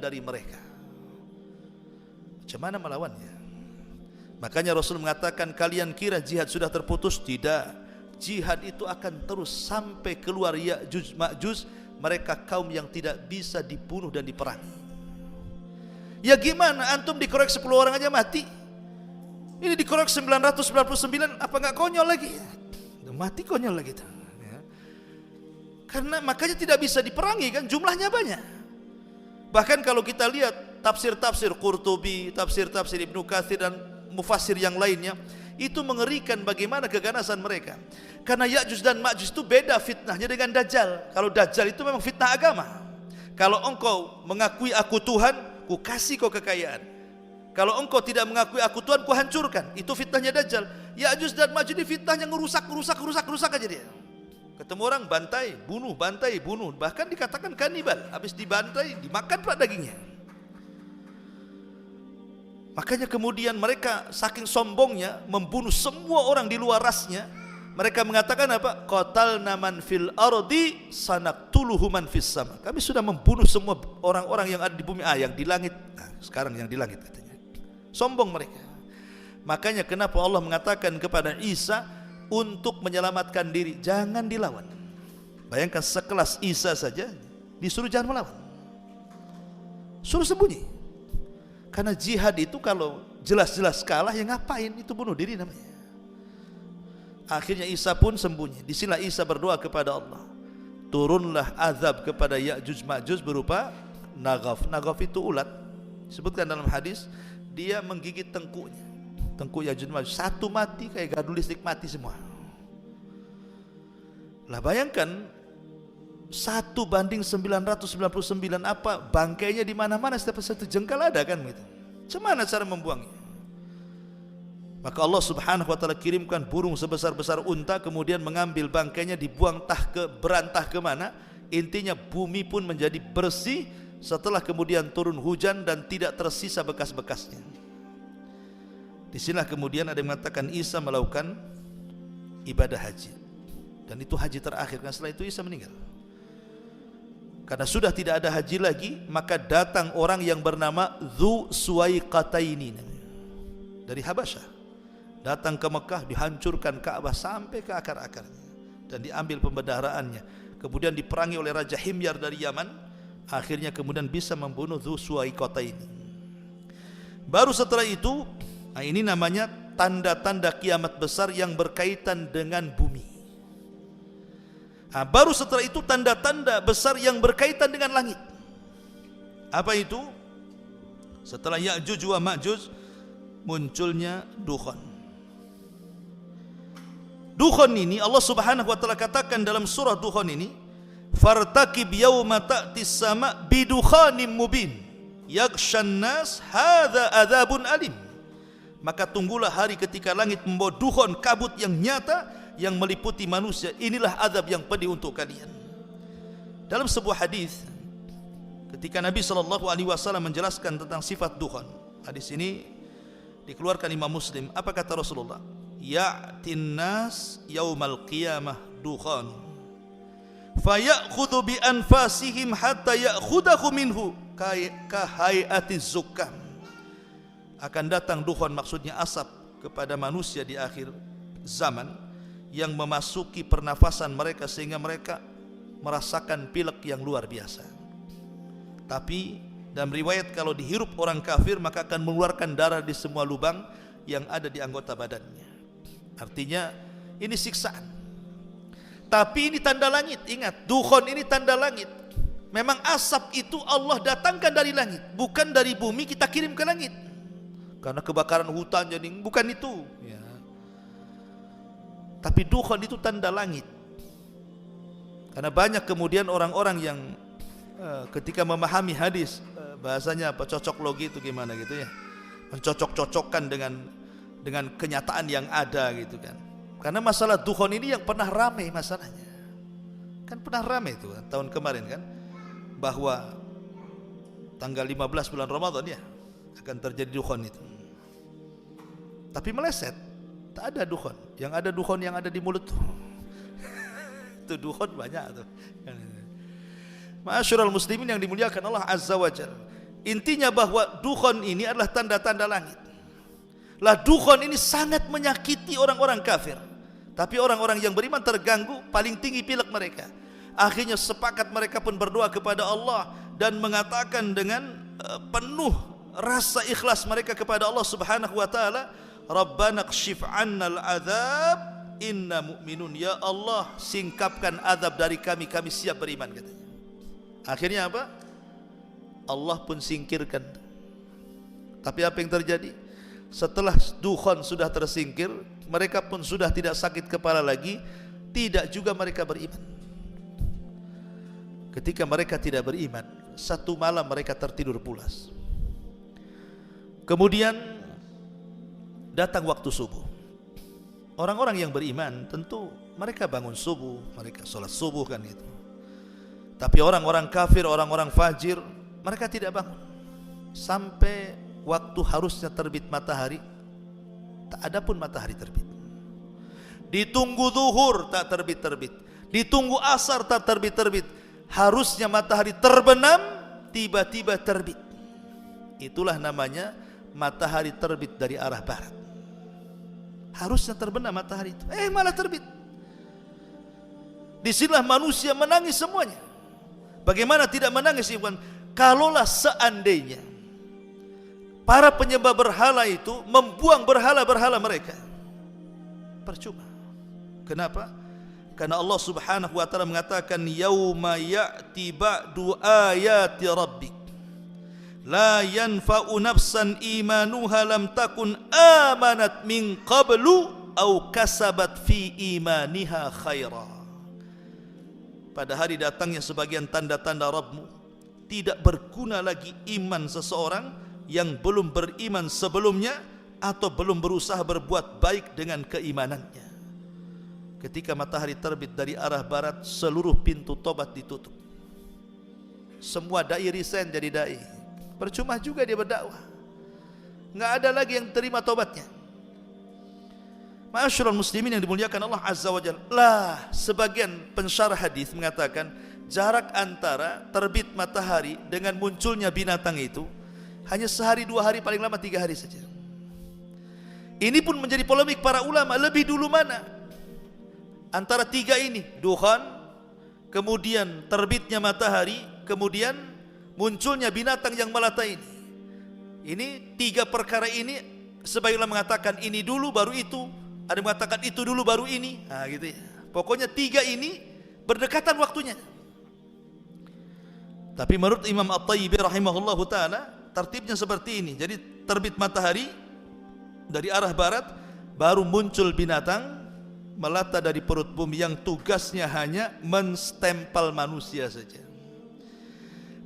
dari mereka. Macam mana melawannya? Makanya Rasul mengatakan, kalian kira jihad sudah terputus? Tidak. Jihad itu akan terus sampai keluar Ya'juj Ma'juj, mereka kaum yang tidak bisa dibunuh dan diperangi. Ya gimana antum dikorek 10 orang aja mati, ini dikorek 999, apa nggak konyol lagi? Mati konyol lagi ya. Karena makanya tidak bisa diperangi kan, jumlahnya banyak. Bahkan kalau kita lihat tafsir-tafsir Qurtubi, tafsir-tafsir Ibnu Katsir dan mufassir yang lainnya, itu mengerikan bagaimana keganasan mereka. Karena Ya'juj dan Ma'juj itu beda fitnahnya dengan Dajjal. Kalau Dajjal itu memang fitnah agama. Kalau engkau mengakui aku Tuhan, ku kasih kau kekayaan. Kalau engkau tidak mengakui aku Tuhan, ku hancurkan. Itu fitnahnya Dajjal. Ya'juj dan Ma'juj ini fitnahnya ngerusak aja dia. Ketemu orang bantai, bunuh, bantai, bunuh. Bahkan dikatakan kanibal. Habis dibantai, dimakan pula dagingnya. Makanya kemudian mereka saking sombongnya membunuh semua orang di luar rasnya. Mereka mengatakan apa? Qatalna man fil ardi sanaktuluhu man fis sama. Kami sudah membunuh semua orang-orang yang ada di bumi, yang di langit. Nah, sekarang yang di langit katanya. Sombong mereka. Makanya kenapa Allah mengatakan kepada Isa untuk menyelamatkan diri, jangan dilawan. Bayangkan sekelas Isa saja disuruh jangan melawan. Suruh sembunyi. Karena jihad itu kalau jelas-jelas kalah, ya ngapain? Itu bunuh diri namanya. Akhirnya Isa pun sembunyi. Disinilah Isa berdoa kepada Allah, turunlah azab kepada Ya'juj Ma'juj berupa nagaf. Nagaf itu ulat. Disebutkan dalam hadis, dia menggigit tengkuknya. Tengkuk Ya'juj Ma'juj, satu mati kayak gardu listrik mati semua. Lah bayangkan 1 banding 999, apa bangkainya di mana-mana, setiap satu jengkal ada kan gitu. Bagaimana cara membuangnya? Maka Allah Subhanahu wa taala kirimkan burung sebesar-besar unta, kemudian mengambil bangkainya, dibuang berantah ke mana? Intinya bumi pun menjadi bersih setelah kemudian turun hujan dan tidak tersisa bekas-bekasnya. Disinilah kemudian ada yang mengatakan Isa melakukan ibadah haji. Dan itu haji terakhir, kan setelah itu Isa meninggal. Karena sudah tidak ada haji lagi, maka datang orang yang bernama Dzu Suwaiqataini dari Habasyah. Datang ke Mekah, dihancurkan Ka'bah sampai ke akar-akarnya dan diambil pembendaharaannya. Kemudian diperangi oleh Raja Himyar dari Yaman. Akhirnya kemudian bisa membunuh Dzu Suwaiqataini. Baru setelah itu, ini namanya tanda-tanda kiamat besar yang berkaitan dengan bumi. Baru setelah itu tanda-tanda besar yang berkaitan dengan langit. Apa itu? Setelah Ya'juj wa Ma'juj, munculnya dukhan. Dukhan ini Allah Subhanahu wa taala katakan dalam surah Dukhan ini, fartakib yauma ta'tis sama bidukhanim mubin yaghshan nas hadza adzabun alim. Maka tunggulah hari ketika langit membawa dukhan, kabut yang nyata yang meliputi manusia. Inilah azab yang pedih untuk kalian. Dalam sebuah hadis, ketika Nabi SAW menjelaskan tentang sifat dukhan, hadis ini dikeluarkan Imam Muslim. Apa kata Rasulullah? Ya'tin nas yaumal qiyamah dukhan fayakhudhu bi anfasihim hatta ya'khudahu minhu kahayati zukam. Akan datang dukhan, maksudnya asap, kepada manusia di akhir zaman yang memasuki pernafasan mereka sehingga mereka merasakan pilek yang luar biasa. Tapi dalam riwayat kalau dihirup orang kafir maka akan mengeluarkan darah di semua lubang yang ada di anggota badannya. Artinya ini siksaan. Tapi ini tanda langit. Ingat, dukhan ini tanda langit. Memang asap itu Allah datangkan dari langit, bukan dari bumi kita kirim ke langit. Karena kebakaran hutan jadi bukan itu ya. Tapi dukhan itu tanda langit. Karena banyak kemudian orang-orang yang ketika memahami hadis, bahasanya apa, cocok logi itu gimana gitu ya, mencocok-cocokkan dengan kenyataan yang ada gitu kan. Karena masalah dukhan ini yang pernah ramai masalahnya. Kan pernah ramai itu kan, tahun kemarin kan, bahwa tanggal 15 bulan Ramadan ya akan terjadi dukhan itu. Tapi meleset, tak ada dukhan. Yang ada dukhan yang ada di mulut tuh. Itu dukhan banyak tuh. Ma'asyiral muslimin yang dimuliakan Allah Azza wa Jalla. Intinya bahwa dukhan ini adalah tanda-tanda langit. Lah dukhan ini sangat menyakiti orang-orang kafir. Tapi orang-orang yang beriman terganggu, paling tinggi pilek mereka. Akhirnya sepakat mereka pun berdoa kepada Allah dan mengatakan dengan penuh rasa ikhlas mereka kepada Allah Subhanahu wa taala, Rabbana kshif 'annal adzab inna mu'minun. Ya Allah, singkapkan azab dari kami, kami siap beriman katanya. Akhirnya apa? Allah pun singkirkan. Tapi apa yang terjadi? Setelah dukhan sudah tersingkir, mereka pun sudah tidak sakit kepala lagi, tidak juga mereka beriman. Ketika mereka tidak beriman, satu malam mereka tertidur pulas. Kemudian datang waktu subuh. Orang-orang yang beriman tentu mereka bangun subuh, mereka sholat subuh kan itu. Tapi orang-orang kafir, orang-orang fajir, mereka tidak bangun sampai waktu harusnya terbit matahari. Tak ada pun matahari terbit. Ditunggu zuhur tak terbit-terbit, ditunggu asar tak terbit-terbit. Harusnya matahari terbenam, tiba-tiba terbit. Itulah namanya matahari terbit dari arah barat. Harusnya terbenam matahari itu, malah terbit. Disinilah manusia menangis semuanya. Bagaimana tidak menangis, ikhwan? Kalaulah seandainya para penyembah berhala itu membuang berhala-berhala mereka, percuma. Kenapa? Karena Allah Subhanahu wa taala mengatakan yauma ya'ti ba'du ayati rabbik la yanfa'u nafsan imanuha lam takun amanat min qablu au kasabat fi imaniha khaira. Pada hari datangnya sebagian tanda-tanda Rabbmu, tidak berguna lagi iman seseorang yang belum beriman sebelumnya atau belum berusaha berbuat baik dengan keimanannya. Ketika matahari terbit dari arah barat, seluruh pintu tobat ditutup. Semua dai resign jadi dai. Percuma juga dia berdakwah. Enggak ada lagi yang terima tobatnya. Ma'asyiral muslimin yang dimuliakan Allah Azza wa Jalla. Lah, sebagian pensyarah hadis mengatakan jarak antara terbit matahari dengan munculnya binatang itu hanya sehari, 2 hari, paling lama 3 hari saja. Ini pun menjadi polemik para ulama. Lebih dulu mana antara 3 ini? Dukhan, kemudian terbitnya matahari, kemudian munculnya binatang yang melata ini. Ini tiga perkara ini, sebagian mengatakan ini dulu baru itu, ada yang mengatakan itu dulu baru ini. Nah, gitu ya. Pokoknya tiga ini berdekatan waktunya. Tapi menurut Imam At-Tayyib rahimahullahu taala, tertibnya seperti ini. Jadi terbit matahari dari arah barat, baru muncul binatang melata dari perut bumi yang tugasnya hanya menstempel manusia saja.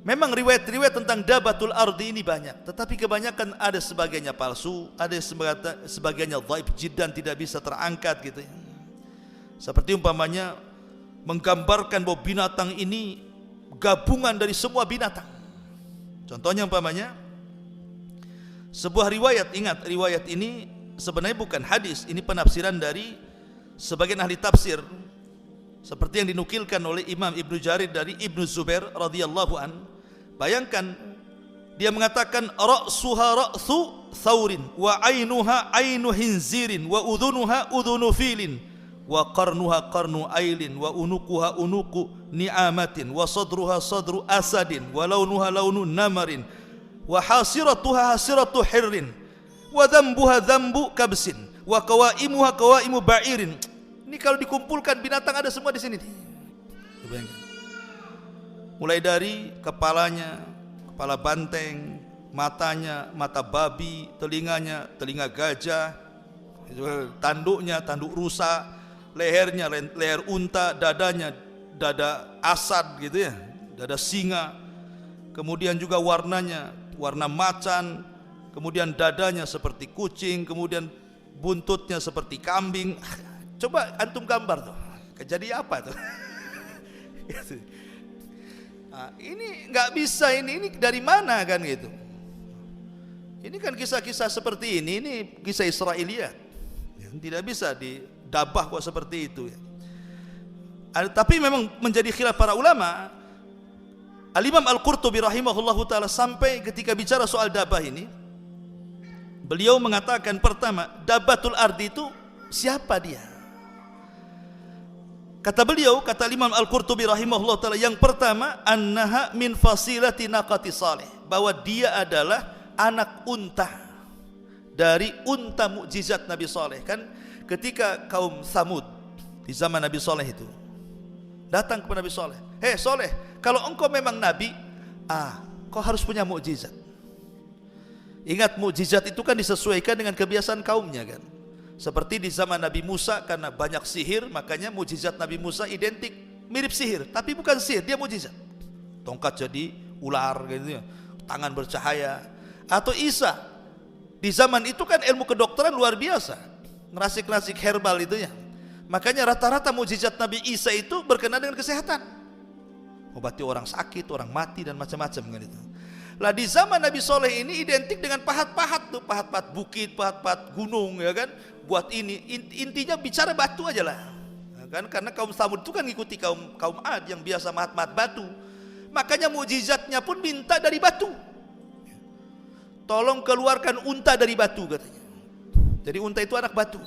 Memang riwayat-riwayat tentang dabatul ardi ini banyak, tetapi kebanyakan ada sebagiannya palsu, ada sebagiannya dhaif jiddan, tidak bisa terangkat gitu ya. Seperti umpamanya menggambarkan bahwa binatang ini gabungan dari semua binatang. Contohnya umpamanya sebuah riwayat, ingat riwayat ini sebenarnya bukan hadis, ini penafsiran dari sebagian ahli tafsir, seperti yang dinukilkan oleh Imam Ibnu Jarir dari Ibnu Zubair radhiyallahu an. Bayangkan dia mengatakan ra'suha ra'su thaurin wa ainuha ainu hinzirin wa udhunuha udhunu filin wa qarnuha qarnu ailin wa unukuha unuku ni'amatin wa sadruha sadru asadin wa launuha launu namarin wa hasiratuha hasiratu hirrin wa dhanbuha dhanbu kabsin wa qawaimuha qawaimu ba'irin. Ini kalau dikumpulkan binatang ada semua di sini. Mulai dari kepalanya, kepala banteng, matanya, mata babi, telinganya, telinga gajah, tanduknya, tanduk rusa, lehernya, leher unta, dadanya, dada asad gitu ya, dada singa. Kemudian juga warnanya, warna macan, kemudian dadanya seperti kucing, kemudian buntutnya seperti kambing. Coba antum gambar tuh, kejadian apa tuh? Nah, ini nggak bisa, ini dari mana kan gitu? Ini kan kisah-kisah seperti ini kisah Israiliyat, tidak bisa didabah kok seperti itu. Tapi memang menjadi khilaf para ulama. Al-Imam Al-Qurtubi rahimahullahu taala sampai ketika bicara soal dabah ini, beliau mengatakan pertama, dabatul ardi itu siapa dia? Kata beliau, kata Imam Al-Qurtubi rahimahullah ta'ala, yang pertama, annaha min fasilati naqati salih, bahwa dia adalah anak unta dari unta mukjizat Nabi Saleh. Kan ketika kaum Tsamud di zaman Nabi Saleh itu datang kepada Nabi Saleh, "Hei Saleh, kalau engkau memang nabi, kau harus punya mukjizat." Ingat, mukjizat itu kan disesuaikan dengan kebiasaan kaumnya kan. Seperti di zaman Nabi Musa, karena banyak sihir, makanya mukjizat Nabi Musa identik mirip sihir, tapi bukan sihir, dia mukjizat. Tongkat jadi ular gitu ya, tangan bercahaya. Atau Isa, di zaman itu kan ilmu kedokteran luar biasa, ngerasik-ngerasik herbal itu ya. Makanya rata-rata mukjizat Nabi Isa itu berkenaan dengan kesehatan, obati orang sakit, orang mati dan macam-macam kan itu. Lah di zaman Nabi Soleh ini identik dengan pahat-pahat tuh, pahat-pahat bukit, pahat-pahat gunung ya kan. Buat ini intinya bicara batu aja lah, kan? Karena kaum Tsamud itu kan ngikuti kaum Ad yang biasa mahat-mahat batu. Makanya mukjizatnya pun minta dari batu. Tolong keluarkan unta dari batu katanya. Jadi unta itu anak batu.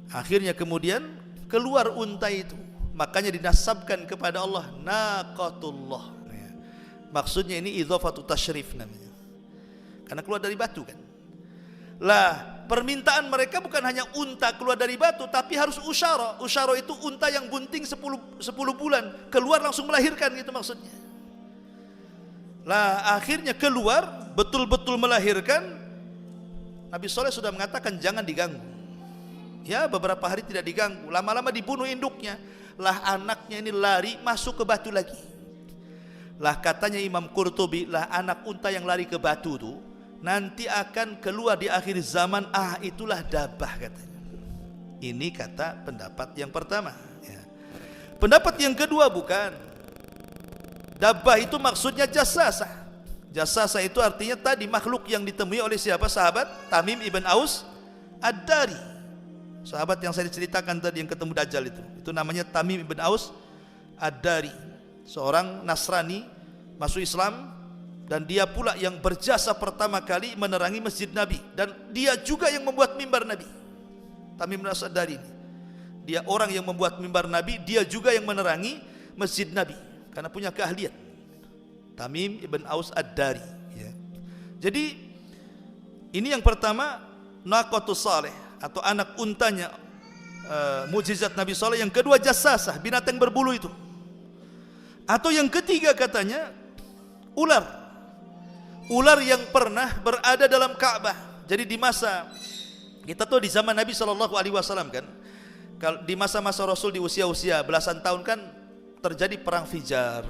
Akhirnya kemudian keluar unta itu. Makanya dinasabkan kepada Allah naqatullah. Maksudnya ini idhafatu tasyrif namanya. Karena keluar dari batu kan. Lah, permintaan mereka bukan hanya unta keluar dari batu, tapi harus usyara. Usyara itu unta yang bunting 10 bulan, keluar langsung melahirkan gitu maksudnya. Lah, akhirnya keluar, betul-betul melahirkan. Nabi Soleh sudah mengatakan jangan diganggu. Ya, beberapa hari tidak diganggu, lama-lama dibunuh induknya. Lah, anaknya ini lari masuk ke batu lagi. Lah, katanya Imam Qurtubi, lah anak unta yang lari ke batu tuh nanti akan keluar di akhir zaman, itulah dabah katanya. Ini kata pendapat yang pertama ya. Pendapat yang kedua, bukan. Dabah itu maksudnya jasasa. Jasasa itu artinya tadi makhluk yang ditemui oleh siapa? Sahabat Tamim ibn Aus Ad-Dari, sahabat yang saya ceritakan tadi yang ketemu Dajjal itu namanya Tamim ibn Aus Ad-Dari, seorang Nasrani masuk Islam. Dan dia pula yang berjasa pertama kali menerangi masjid Nabi, dan dia juga yang membuat mimbar Nabi. Tamim bin Aus Ad-Dari ini, dia orang yang membuat mimbar Nabi, dia juga yang menerangi masjid Nabi karena punya keahlian. Tamim ibn Aus Ad-Dari ya. Jadi ini yang pertama, naqatus salih atau anak untanya, mukjizat Nabi Saleh. Yang kedua, jassasah, binatang berbulu itu. Atau yang ketiga katanya, ular. Ular yang pernah berada dalam Ka'bah. Jadi di masa, kita tahu di zaman Nabi SAW kan, kalau di masa-masa Rasul di usia-usia belasan tahun kan terjadi perang Fijar,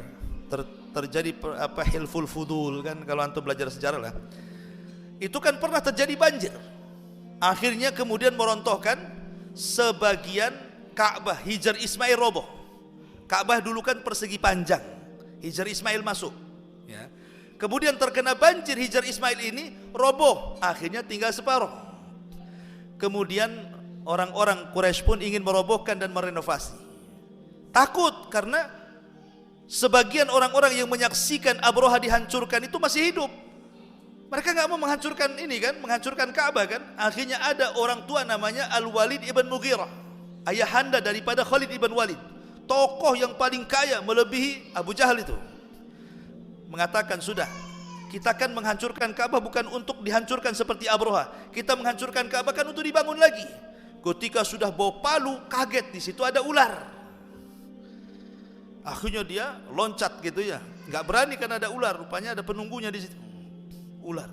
terjadi Hilful Fudul kan, kalau antum belajar sejarah lah. Itu kan pernah terjadi banjir. Akhirnya kemudian merontohkan sebagian Ka'bah. Hijar Ismail roboh. Ka'bah dulu kan persegi panjang, Hijar Ismail masuk, ya. Kemudian terkena banjir, Hijar Ismail ini roboh, akhirnya tinggal separuh. Kemudian orang-orang Quraisy pun ingin merobohkan dan merenovasi. Takut karena sebagian orang-orang yang menyaksikan Abraha dihancurkan itu masih hidup. Mereka nggak mau menghancurkan ini kan, menghancurkan Ka'bah kan. Akhirnya ada orang tua namanya Al-Walid ibn Mughirah, ayahanda daripada Khalid ibn Walid, tokoh yang paling kaya melebihi Abu Jahal itu. Mengatakan, sudah, kita kan menghancurkan Ka'bah bukan untuk dihancurkan seperti Abraha. Kita menghancurkan Ka'bah kan untuk dibangun lagi. Ketika sudah bawa palu, kaget di situ ada ular. Akhirnya dia loncat gitu ya, nggak berani karena ada ular. Rupanya ada penunggunya di situ. Ular.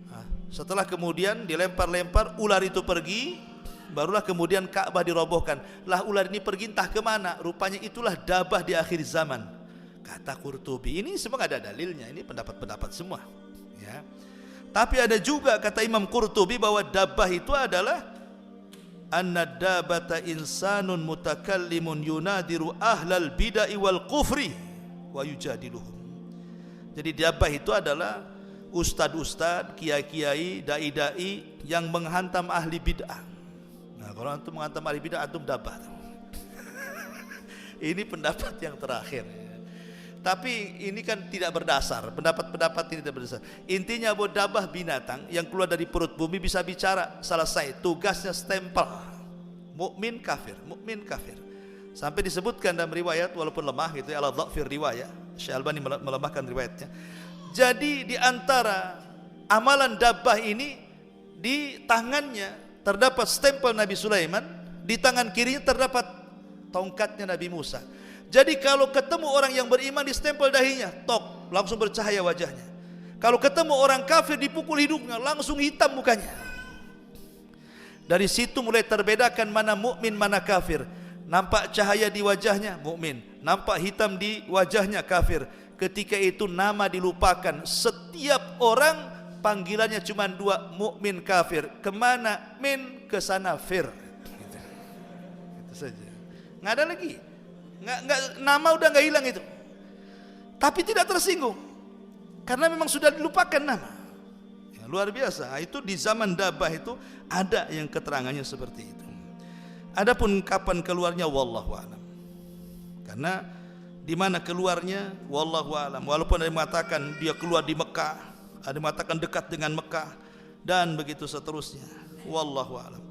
Nah, setelah kemudian dilempar-lempar, ular itu pergi, barulah kemudian Ka'bah dirobohkan. Lah ular ini pergi entah kemana. Rupanya itulah dabah di akhir zaman. Kata Qurtubi, ini semua nggak ada dalilnya, ini pendapat-pendapat semua. Ya. Tapi ada juga kata Imam Qurtubi bahwa dabah itu adalah anna dabata insanun mutakallimun yunadiru ahlal bid'ah wal kufri wa yujadiluhum. Jadi dabah itu adalah ustad-ustad, kiai-kiai, dai-dai yang menghantam ahli bid'ah. Nah, kalau antum menghantam ahli bid'ah, antum dabah. Ini pendapat yang terakhir. Tapi ini kan tidak berdasar. Pendapat-pendapat ini tidak berdasar. Intinya bahwa dabah binatang yang keluar dari perut bumi bisa bicara, selesai. Tugasnya stempel. Mukmin kafir, mukmin kafir. Sampai disebutkan dalam riwayat, walaupun lemah gitu ya, ala dha'fir riwayat. Syekh Albani melemahkan riwayatnya. Jadi di antara amalan dabah ini, di tangannya terdapat stempel Nabi Sulaiman, di tangan kirinya terdapat tongkatnya Nabi Musa. Jadi kalau ketemu orang yang beriman di stempel dahinya, tok, langsung bercahaya wajahnya. Kalau ketemu orang kafir dipukul hidungnya, langsung hitam mukanya. Dari situ mulai terbedakan mana mukmin mana kafir. Nampak cahaya di wajahnya, mukmin. Nampak hitam di wajahnya, kafir. Ketika itu nama dilupakan. Setiap orang panggilannya cuma dua, mukmin kafir. Kemana? Min, ke sana fir. Gitu. Itu saja. Nggak ada lagi. Nggak, nama udah nggak hilang itu. Tapi tidak tersinggung. Karena memang sudah dilupakan nama. Ya, luar biasa. Itu di zaman dabah itu ada yang keterangannya seperti itu. Adapun kapan keluarnya, wallahu a'lam. Karena di mana keluarnya, wallahu a'lam. Walaupun ada yang mengatakan dia keluar di Mekah, ada yang mengatakan dekat dengan Mekah, dan begitu seterusnya. Wallahu a'lam.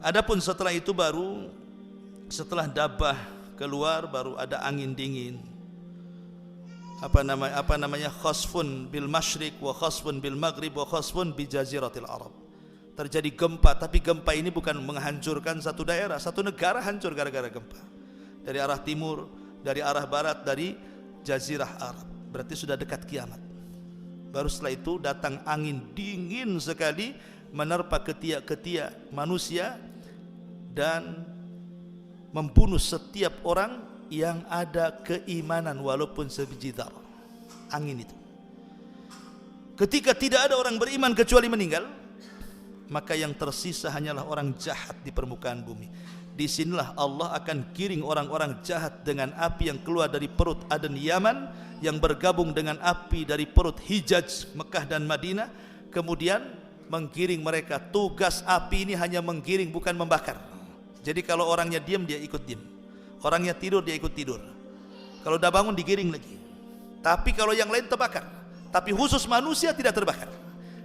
Adapun setelah itu baru, setelah dabah keluar, baru ada angin dingin. Apa namanya? Khasfun bil masyriq wa khasfun bil maghrib wa khasfun bi jaziratil Arab. Terjadi gempa, tapi gempa ini bukan menghancurkan satu daerah, satu negara hancur gara-gara gempa. Dari arah timur, dari arah barat, dari jazirah Arab. Berarti sudah dekat kiamat. Baru setelah itu datang angin dingin sekali, menerpa ketiak-ketiak manusia dan membunuh setiap orang yang ada keimanan walaupun sebiji dzarrah. Angin itu. Ketika tidak ada orang beriman kecuali meninggal, maka yang tersisa hanyalah orang jahat di permukaan bumi. Disinilah Allah akan giring orang-orang jahat dengan api yang keluar dari perut Aden Yaman, yang bergabung dengan api dari perut Hijaz Mekah dan Madinah, kemudian menggiring mereka. Tugas api ini hanya menggiring, bukan membakar. Jadi kalau orangnya diam, dia ikut diam. Orangnya tidur, dia ikut tidur. Kalau udah bangun, digiring lagi. Tapi kalau yang lain terbakar. Tapi khusus manusia tidak terbakar.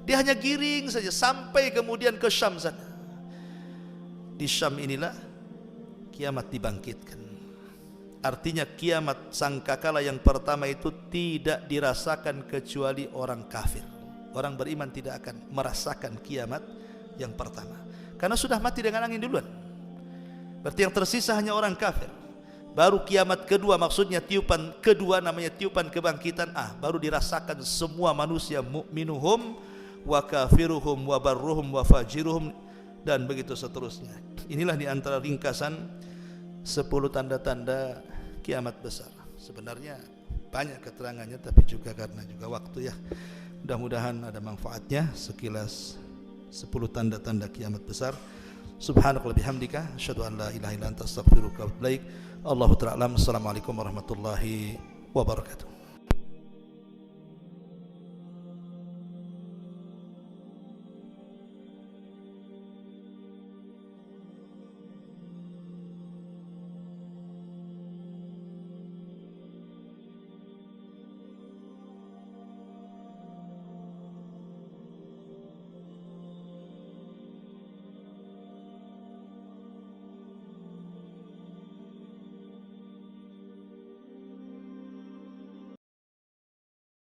Dia hanya giring saja sampai kemudian ke Syam sana. Di Syam inilah kiamat dibangkitkan. Artinya kiamat sangkakala yang pertama itu tidak dirasakan kecuali orang kafir. Orang beriman tidak akan merasakan kiamat yang pertama, karena sudah mati dengan angin duluan. Berarti yang tersisa hanya orang kafir. Baru kiamat kedua, maksudnya tiupan kedua, namanya tiupan kebangkitan. Baru dirasakan semua manusia, mu'minuhum wa kafiruhum wa barruhum wa fajiruhum, dan begitu seterusnya. Inilah di antara ringkasan 10 tanda-tanda kiamat besar. Sebenarnya banyak keterangannya, tapi juga karena juga waktu ya. Mudah-mudahan ada manfaatnya. Sekilas 10 tanda-tanda kiamat besar. Subhanakallahumma bihamdika asyhadu an la ilaha illa anta astaghfiruka wa atubu ilaik. Allahu ta'ala. Assalamualaikum warahmatullahi wabarakatuh.